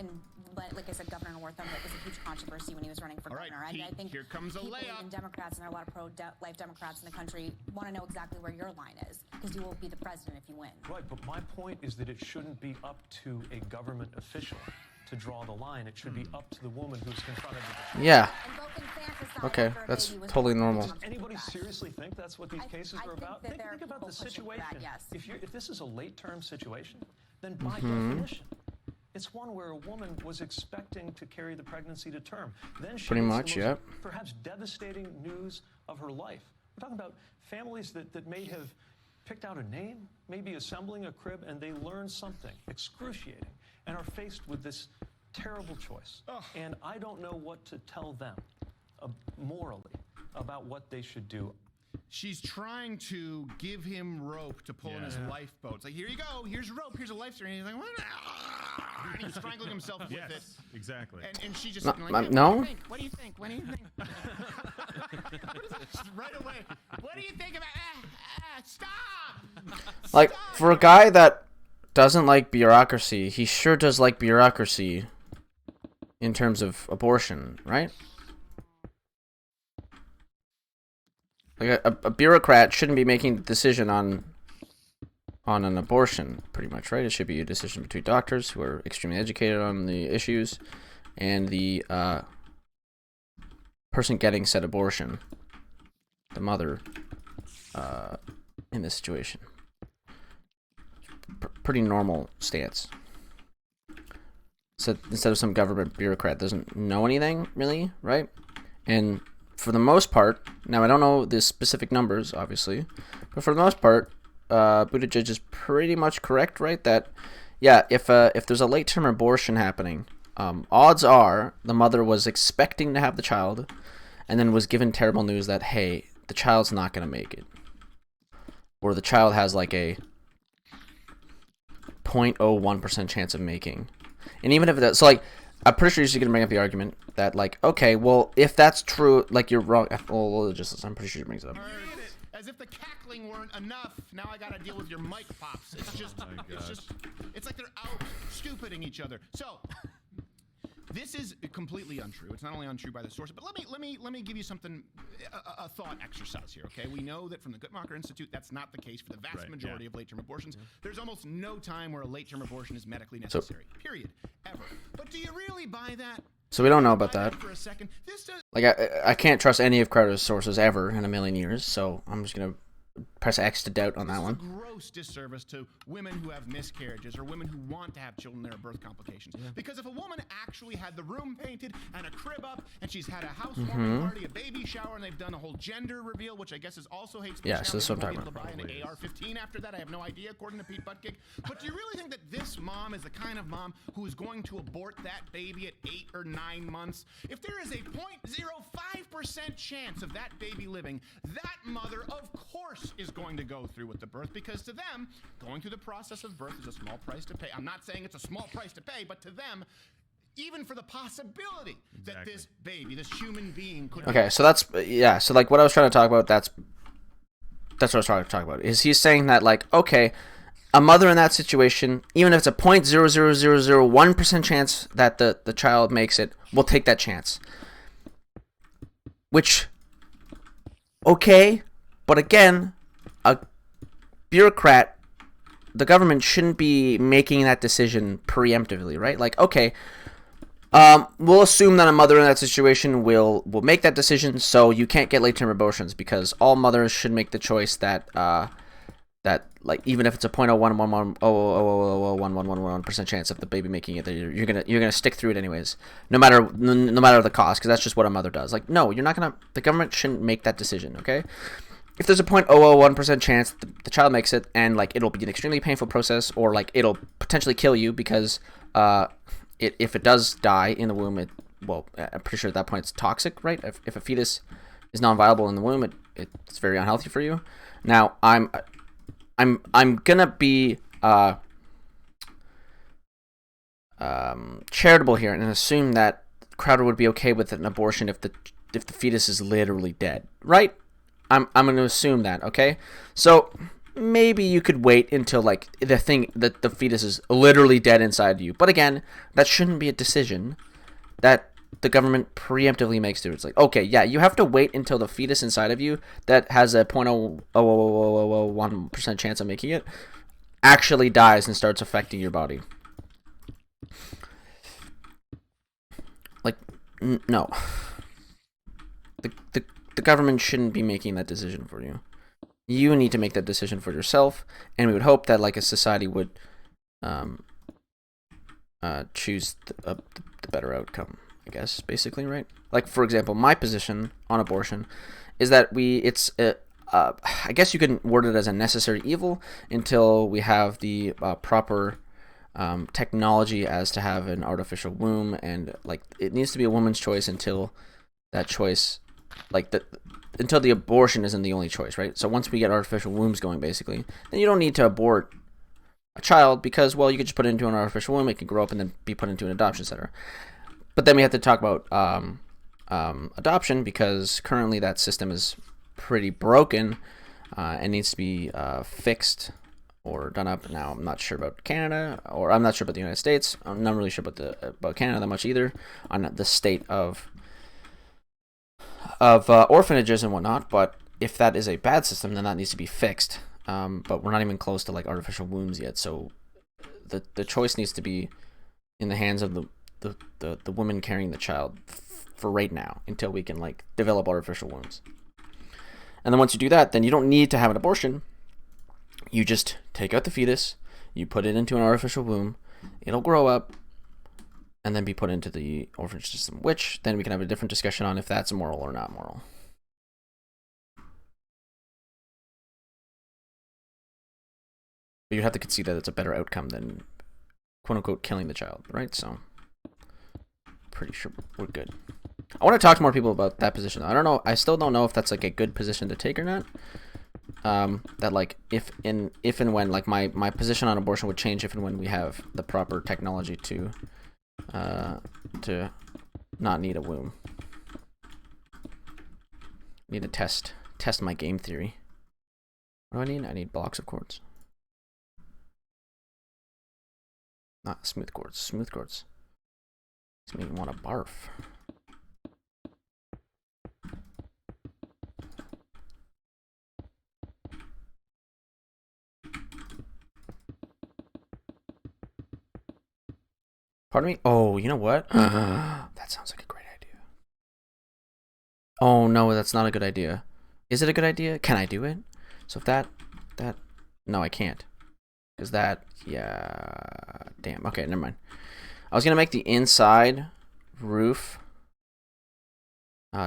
like I said, Governor Northam. It was a huge controversy when he was running for governor. Pete, I think here comes a people, layup. even Democrats, and there are a lot of pro-life Democrats in the country, want to know exactly where your line is because you will be the president if you win. Right, but my point is that it shouldn't be up to a government official to draw the line. It should be up to the woman who's confronted with the Yeah. And both infanticide Okay, after a that's baby was totally born. normal. Does anybody seriously think that's what these cases I are think about? that there are Think about the people pushing for that, situation. yes. If this is a late-term situation, then by definition, it's one where a woman was expecting to carry the pregnancy to term. Then she Pretty gets much, the most, yep. perhaps devastating news of her life. We're talking about families that may have picked out a name, maybe assembling a crib, and they learn something excruciating and are faced with this terrible choice. And I don't know what to tell them morally about what they should do. She's trying to give him rope to pull in his lifeboat. It's like, here you go. Here's a rope. Here's a life string. And he's like, what? And he's strangling himself with it. Exactly. And she just No, sitting like, no. What do you think? What do you think? Right away. What do you think about? Stop! Like, for a guy that doesn't like bureaucracy, he sure does like bureaucracy in terms of abortion, right? Like a bureaucrat shouldn't be making the decision on an abortion, pretty much, right? It should be a decision between doctors who are extremely educated on the issues and the person getting said abortion, the mother, in this situation. Pretty normal stance. So instead of some government bureaucrat doesn't know anything, really, right? And for the most part, now I don't know the specific numbers, obviously, but for the most part, Buttigieg is pretty much correct, right? That, yeah, if there's a late-term abortion happening, odds are the mother was expecting to have the child and then was given terrible news that, hey, the child's not going to make it. Or the child has like a 0.01% chance of making. And even if it does, so like, I'm pretty sure you're going to bring up the argument that, like, okay, well, if that's true, like, you're wrong. Well, just, I'm pretty sure he brings it up. As if the cackling weren't enough, now I gotta deal with your mic pops. It's just, it's like they're out stupiding each other. So, this is completely untrue. It's not only untrue by the source, but let me give you something, a thought exercise here, okay? We know that from the Guttmacher Institute, that's not the case for the vast majority of late-term abortions. There's almost no time where a late-term abortion is medically necessary, period, ever. But do you really buy that? So we don't know about that. For a second. Like, I can't trust any of Crowder's sources ever in a million years, so I'm just going to press X to doubt on that one. This is a gross disservice to women who have miscarriages or women who want to have children that are birth complications. Because if a woman actually had the room painted and a crib up and she's had a housewarming party, a baby shower, and they've done a whole gender reveal, which I guess is also hate speech. Yeah, so this is what I'm talking about. Buy an AR-15 after that, I have no idea, according to Pete Buttigieg. But do you really think that this mom is the kind of mom who is going to abort that baby at 8 or 9 months? If there is a 0.05% chance of that baby living, that mother, of course, is going to go through with the birth, because to them, going through the process of birth is a small price to pay. I'm not saying it's a small price to pay, but to them, even for the possibility that this baby, this human being could... Okay, so that's, yeah, so like what I was trying to talk about, that's what I was trying to talk about, is he's saying that, like, okay, a mother in that situation, even if it's a 0.00001% chance that the child makes it, will take that chance. Which, okay, but again, a bureaucrat, the government shouldn't be making that decision preemptively, right? Like, okay, we'll assume that a mother in that situation will make that decision, so you can't get late-term abortions because all mothers should make the choice that that like even if it's a 0.0111001111% chance of the baby making it, that you're gonna stick through it anyways, no matter the cost, because that's just what a mother does. Like, no, you're not gonna. The government shouldn't make that decision. Okay, if there's a 0.001% chance the child makes it, and like it'll be an extremely painful process, or like it'll potentially kill you because if it does die in the womb, I'm pretty sure at that point it's toxic, right? If a fetus is non-viable in the womb, it's very unhealthy for you. Now I'm gonna be charitable here and assume that Crowder would be okay with an abortion if the fetus is literally dead, right? I'm gonna assume that, okay? So maybe you could wait until like the fetus is literally dead inside you. But again, that shouldn't be a decision that the government preemptively makes through. It's like, okay, yeah, you have to wait until the fetus inside of you that has a 0.001% chance of making it actually dies and starts affecting your body. Like, no. The government shouldn't be making that decision for you. You need to make that decision for yourself, and we would hope that like a society would choose the better outcome, I guess, basically, right? Like, for example, my position on abortion is that I guess you can word it as a necessary evil until we have the proper technology as to have an artificial womb, and like it needs to be a woman's choice until that choice, until the abortion isn't the only choice, right? So once we get artificial wombs going, basically, then you don't need to abort a child because, well, you could just put it into an artificial womb, it can grow up and then be put into an adoption center. But then we have to talk about adoption, because currently that system is pretty broken and needs to be fixed or done up. Now, I'm not sure about Canada, or I'm not sure about the United States. I'm not really sure about Canada that much either, on the state of orphanages and whatnot. But if that is a bad system, then that needs to be fixed. But we're not even close to like artificial wombs yet, so the choice needs to be in the hands of the woman carrying the child for right now, until we can like develop artificial wombs. And then once you do that, then you don't need to have an abortion. You just take out the fetus, you put it into an artificial womb, it'll grow up, and then be put into the orphanage system, which then we can have a different discussion on if that's moral or not moral. But you have to concede that it's a better outcome than quote-unquote killing the child, right? So pretty sure we're good. I want to talk to more people about that position. I don't know. I still don't know if that's like a good position to take or not. That like if and when like my position on abortion would change if and when we have the proper technology to not need a womb. Need to test my game theory. What do I need? I need blocks of quartz. Not smooth quartz. Smooth quartz. It's making me want to barf. Pardon me? Oh, you know what? That sounds like a great idea. Oh, no, that's not a good idea. Is it a good idea? Can I do it? So if that... No, I can't. Because that... Yeah... Damn. Okay, never mind. I was going to make the inside roof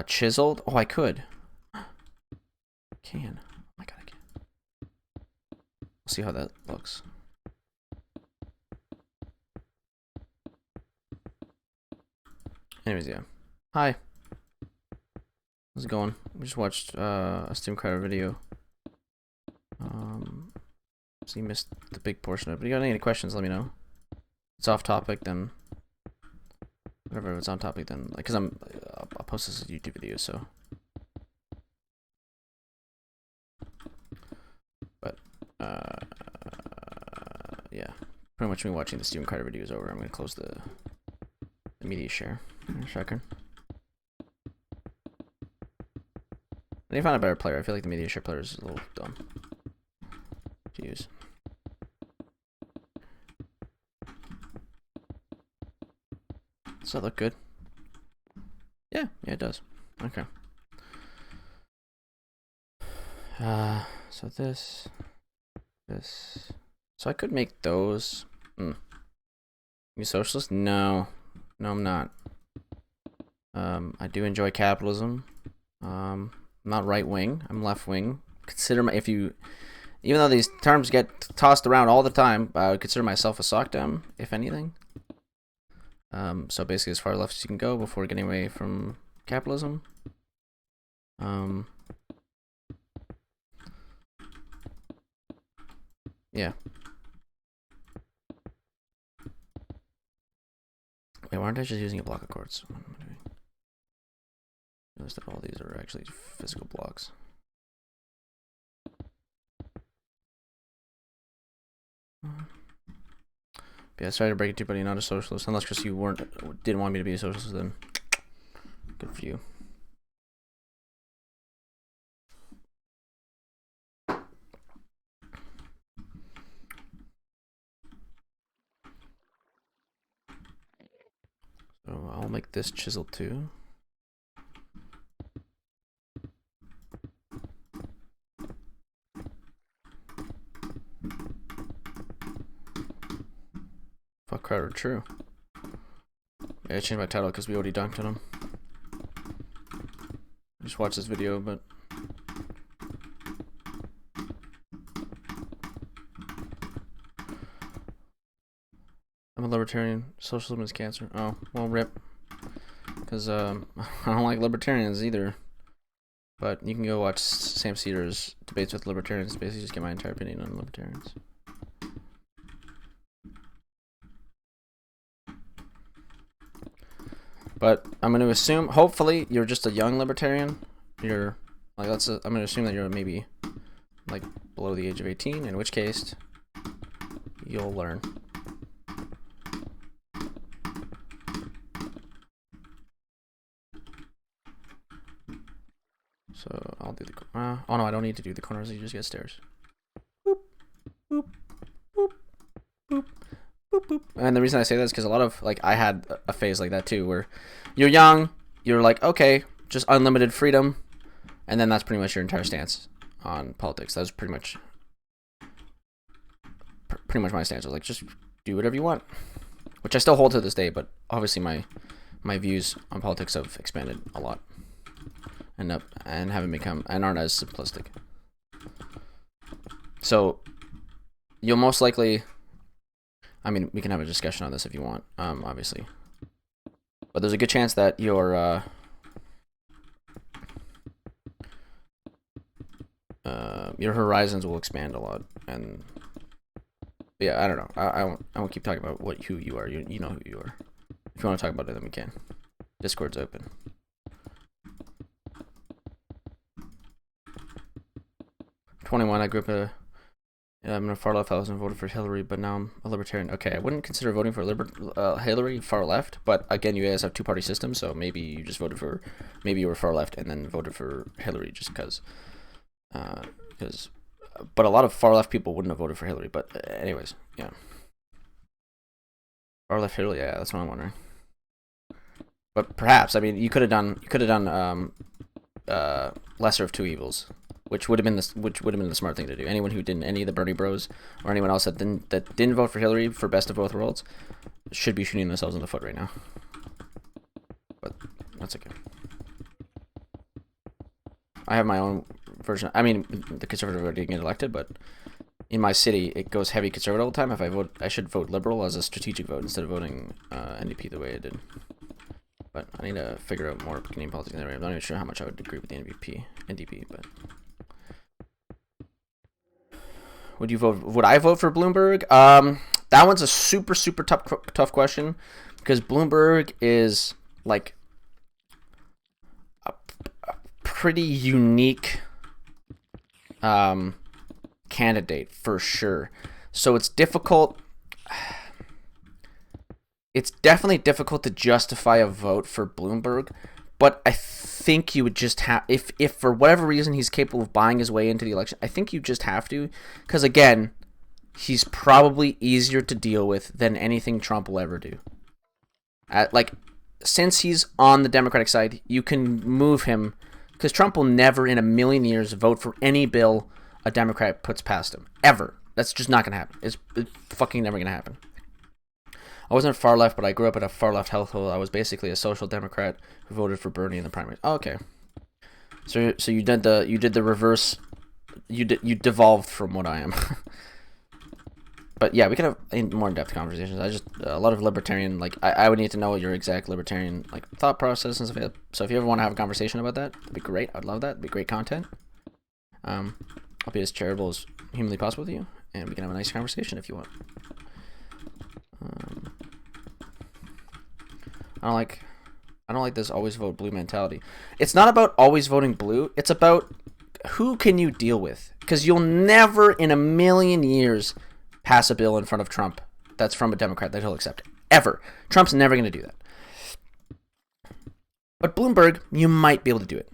chiseled. Oh, I could. Can. Oh my god, I can. We'll see how that looks. Anyways, yeah. Hi. How's it going? We just watched a Steam Crowder video. So you missed the big portion of it. But you got any questions, let me know. If it's off topic, then whatever. If it's on topic, then like, cause I'll post this as a YouTube video, so. But yeah, pretty much me watching the Steam Crowder video is over. I'm gonna close the media share. Second. I need to find a better player. I feel like the media share player is a little dumb to use. Does that look good? Yeah, it does. Okay. So this. This. So I could make those. You socialist? No. No, I'm not. I do enjoy capitalism. I'm not right wing. I'm left wing. Consider even though these terms get tossed around all the time, I would consider myself a sockdem, if anything. So basically, as far left as you can go before getting away from capitalism. Yeah. Wait, why aren't I just using a block of quartz? What am I doing? Notice that all these are actually physical blocks. Yeah, sorry to break it to you, buddy. You're not a socialist. Unless, Chris, you didn't want me to be a socialist, then good for you. So I'll make this chisel too. Fuck Crowder, true. Yeah, I changed my title because we already dunked on him. I just watched this video, but I'm a libertarian. Socialism is cancer. Oh, well, rip. Because I don't like libertarians either. But you can go watch Sam Cedar's debates with libertarians. Basically, just get my entire opinion on libertarians. But I'm going to assume, hopefully, you're just a young libertarian. You're like, I'm going to assume that you're maybe like below the age of 18, in which case you'll learn. So I'll do the. Oh no, I don't need to do the corners. You just get stairs. Boop, boop, boop, boop. Boop, boop. And the reason I say that is because a lot of, like, I had a phase like that too, where you're young, you're like, okay, just unlimited freedom, and then that's pretty much your entire stance on politics. That was pretty much my stance. I was like, just do whatever you want, which I still hold to this day, but obviously my views on politics have expanded a lot, and haven't become and aren't as simplistic. So you'll most likely. I mean, we can have a discussion on this if you want, obviously. But there's a good chance that your horizons will expand a lot. And yeah, I don't know. I won't keep talking about who you are. You know who you are. If you want to talk about it, then we can. Discord's open. I'm 21. I grew up I'm a far left. I wasn't voted for Hillary, but now I'm a libertarian. Okay, I wouldn't consider voting for Hillary far left, but again, you guys have two-party systems, so maybe you just voted for, maybe you were far left and then voted for Hillary just because, but a lot of far left people wouldn't have voted for Hillary. But anyways, yeah, far left Hillary, yeah, that's what I'm wondering. But perhaps, I mean, you could have done lesser of two evils. Which would have been the smart thing to do. Anyone who didn't, any of the Bernie Bros or anyone else that didn't vote for Hillary for best of both worlds, should be shooting themselves in the foot right now. But that's okay. I have my own version. I mean, the conservative vote didn't get elected, but in my city, it goes heavy conservative all the time. If I vote, I should vote liberal as a strategic vote instead of voting NDP the way I did. But I need to figure out more Canadian politics in that area. I'm not even sure how much I would agree with the NDP, but. Would you vote? Would I vote for Bloomberg? That one's a super tough question because Bloomberg is like a pretty unique candidate for sure. So it's difficult. It's definitely difficult to justify a vote for Bloomberg, but I think you would just have, if for whatever reason he's capable of buying his way into the election, I think you just have to, because again, he's probably easier to deal with than anything Trump will ever do. Since he's on the Democratic side, you can move him, because Trump will never in a million years vote for any bill a Democrat puts past him, ever. That's just not gonna happen. It's fucking never gonna happen. I wasn't far left, but I grew up in a far left household. I was basically a social democrat who voted for Bernie in the primaries. Oh, okay. So you did the reverse. You devolved from what I am. But yeah, we could have more in-depth conversations. I just a lot of libertarian, like I would need to know your exact libertarian like thought process and stuff. So if you ever want to have a conversation about that, that'd be great. I'd love that. It'd be great content. I'll be as charitable as humanly possible with you, and we can have a nice conversation if you want. I don't like this always vote blue mentality. It's not about always voting blue. It's about who can you deal with, because you'll never in a million years pass a bill in front of Trump that's from a Democrat that he'll accept. Ever. Trump's never going to do that. But Bloomberg, you might be able to do it.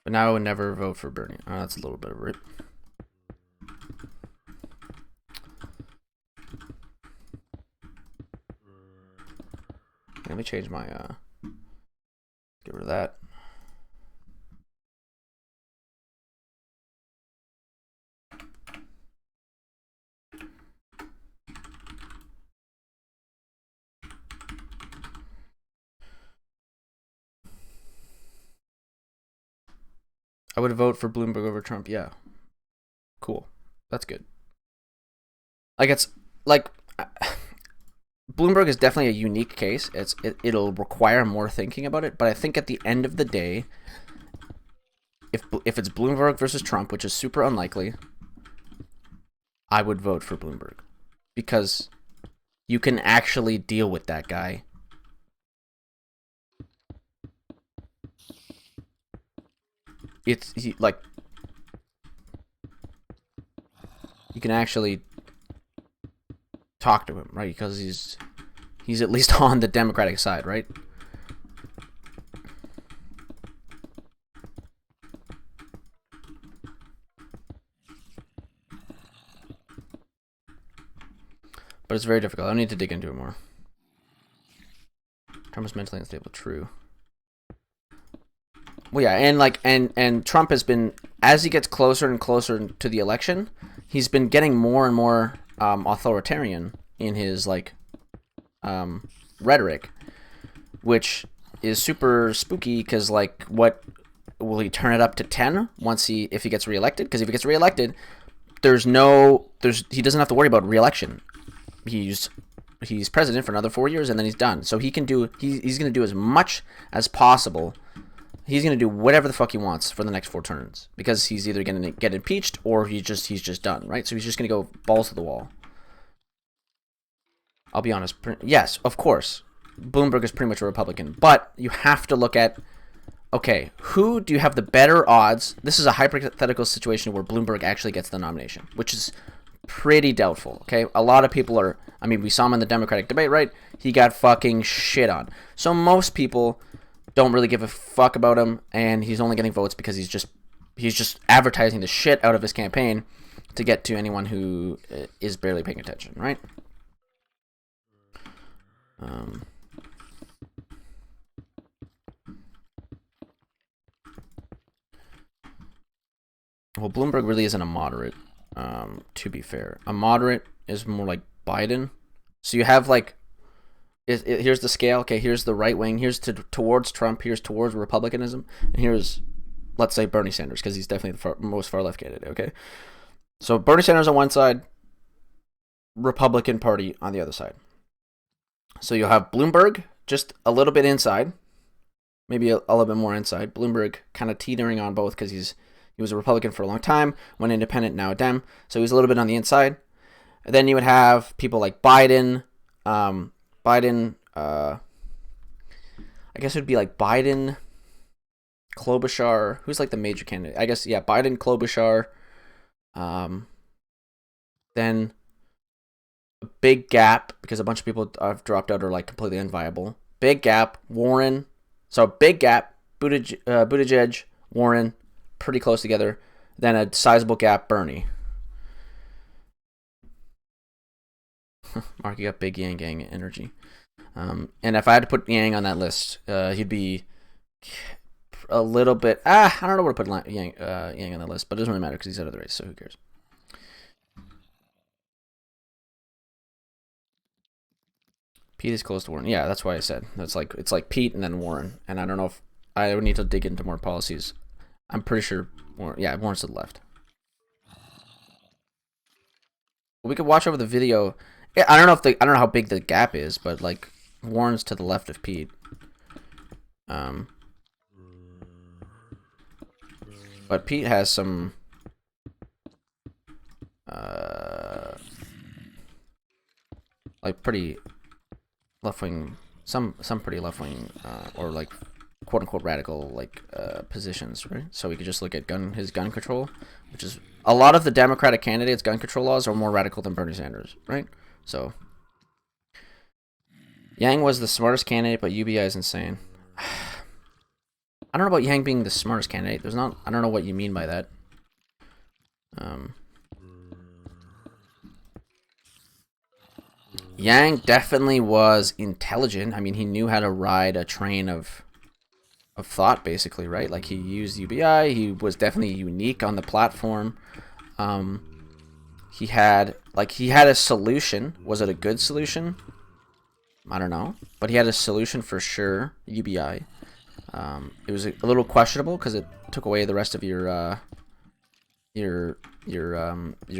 But now I would never vote for Bernie. Oh, that's a little bit of a rip. Let me change my, get rid of that. I would vote for Bloomberg over Trump. Yeah. Cool. That's good. Like, it's like Bloomberg is definitely a unique case. It'll require more thinking about it, but I think at the end of the day, if it's Bloomberg versus Trump, which is super unlikely, I would vote for Bloomberg because you can actually deal with that guy. Like you can actually talk to him, right? Because he's at least on the Democratic side, right? But it's very difficult. I need to dig into it more. Trump is mentally unstable. True. Well, yeah, and like, and Trump has been, as he gets closer and closer to the election, he's been getting more and more authoritarian in his like rhetoric, which is super spooky because like, what will he turn it up to 10 if he gets reelected? Because if he gets reelected, he doesn't have to worry about reelection. He's president for another 4 years and then he's done. So he's going to do as much as possible. He's going to do whatever the fuck he wants for the next 4 turns because he's either going to get impeached or he's just done, right? So he's just going to go balls to the wall. I'll be honest. Yes, of course. Bloomberg is pretty much a Republican, but you have to look at, okay, who do you have the better odds? This is a hypothetical situation where Bloomberg actually gets the nomination, which is pretty doubtful, okay? A lot of people we saw him in the Democratic debate, right? He got fucking shit on. So most people don't really give a fuck about him, and he's only getting votes because he's just advertising the shit out of his campaign to get to anyone who is barely paying attention, right? Well, Bloomberg really isn't a moderate, to be fair. A moderate is more like Biden. So you have like, here's the scale. Okay, here's the right wing. Here's towards Trump. Here's towards Republicanism. And here's, let's say, Bernie Sanders, because he's definitely the most far left candidate. Okay, so Bernie Sanders on one side, Republican Party on the other side. So you'll have Bloomberg just a little bit inside, maybe a little bit more inside. Bloomberg kind of teetering on both because he was a Republican for a long time, went independent, now a Dem. So he's a little bit on the inside. And then you would have people like Biden. I guess it would be like Biden, Klobuchar. Who's like the major candidate? I guess, yeah, Biden, Klobuchar. Then a big gap because a bunch of people have dropped out or like completely unviable. Big gap, Warren. So big gap, Buttigieg, Warren, pretty close together. Then a sizable gap, Bernie. Mark, you got big Yang Gang energy. And if I had to put Yang on that list, he'd be a little bit. I don't know where to put Yang on the list, but it doesn't really matter because he's out of the race, so who cares? Pete is close to Warren. Yeah, that's why I said it's like Pete and then Warren. And I don't know if I would need to dig into more policies. I'm pretty sure Warren's to the left. We could watch over the video. Yeah, I don't know how big the gap is, but like Warren's to the left of Pete. But Pete has some like pretty left-wing, some pretty left-wing or like quote-unquote radical like positions, right? So we could just look at his gun control, which is a lot of the Democratic candidates' gun control laws are more radical than Bernie Sanders, right? So Yang was the smartest candidate, but UBI is insane. I don't know about Yang being the smartest candidate. I don't know what you mean by that. Yang definitely was intelligent. I mean, he knew how to ride a train of thought, basically, right? Like, he used UBI. He was definitely unique on the platform. He had a solution. Was it a good solution? I don't know. But he had a solution for sure, UBI. It was a little questionable because it took away the rest of your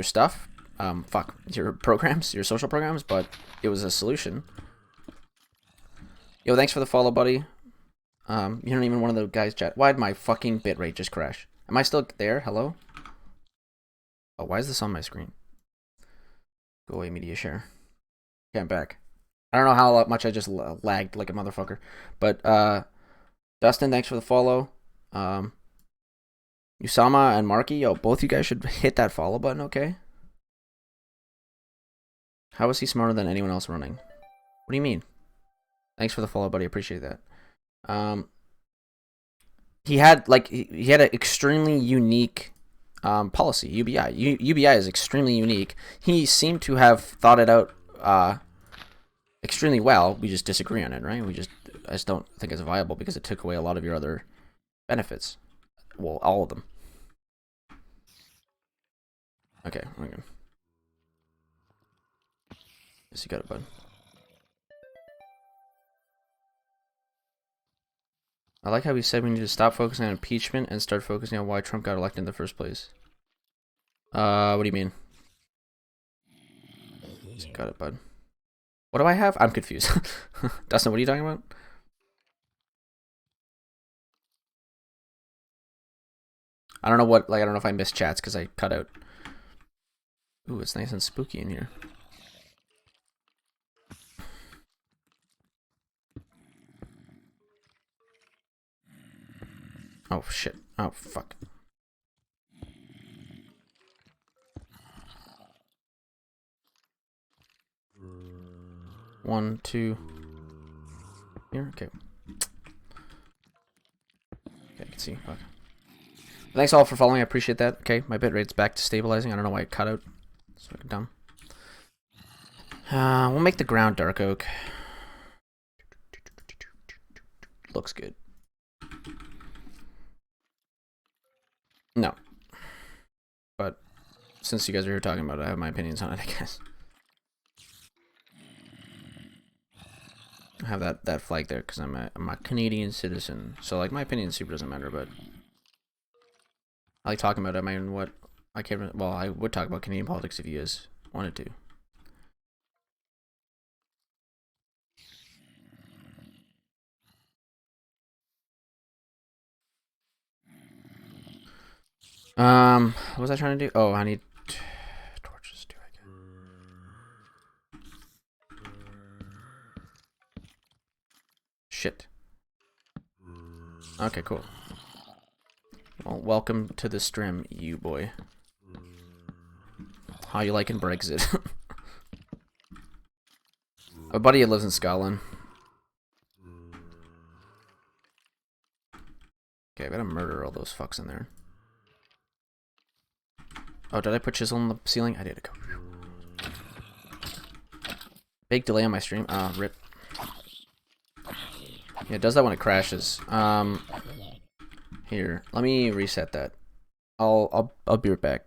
stuff. Your programs, your social programs, but it was a solution. Yo, thanks for the follow, buddy. You're not even one of the guys chat. Why'd my fucking bitrate just crash? Am I still there? Hello? Oh, why is this on my screen? Go away, media share. Okay, I'm back. I don't know how much I just lagged like a motherfucker. But, Dustin, thanks for the follow. Usama and Marky, yo, both you guys should hit that follow button, okay? How is he smarter than anyone else running? What do you mean? Thanks for the follow, buddy. Appreciate that. He had an extremely unique policy. UBI. UBI is extremely unique. He seemed to have thought it out extremely well. We just disagree on it, right? I just don't think it's viable because it took away a lot of your other benefits. Well, all of them. Okay, we're good. Yes, you got it, bud. I like how he said we need to stop focusing on impeachment and start focusing on why Trump got elected in the first place. What do you mean? Yes, got it, bud. What do I have? I'm confused. Dustin, what are you talking about? I don't know what, I don't know if I missed chats because I cut out. Ooh, it's nice and spooky in here. Oh, shit. Oh, fuck. One, two. Here? Okay. Okay, I can see. Okay. Thanks all for following. I appreciate that. Okay, my bitrate's back to stabilizing. I don't know why it cut out. It's fucking dumb. We'll make the ground dark oak. Looks good. No. But since you guys are here talking about it, I have my opinions on it, I guess. I have that flag there because I'm a Canadian citizen. So, like, my opinion super doesn't matter, but I like talking about it. I mean, what I can't. Well, I would talk about Canadian politics if you guys wanted to. What was I trying to do? Oh, I need torches too, I guess. Shit. Okay, cool. Well, welcome to the stream, you boy. How you liking Brexit? A buddy lives in Scotland. Okay, I gotta murder all those fucks in there. Oh, did I put chisel on the ceiling? I did. Big delay on my stream. Rip. Yeah, it does that when it crashes. Here, let me reset that. I'll be right back.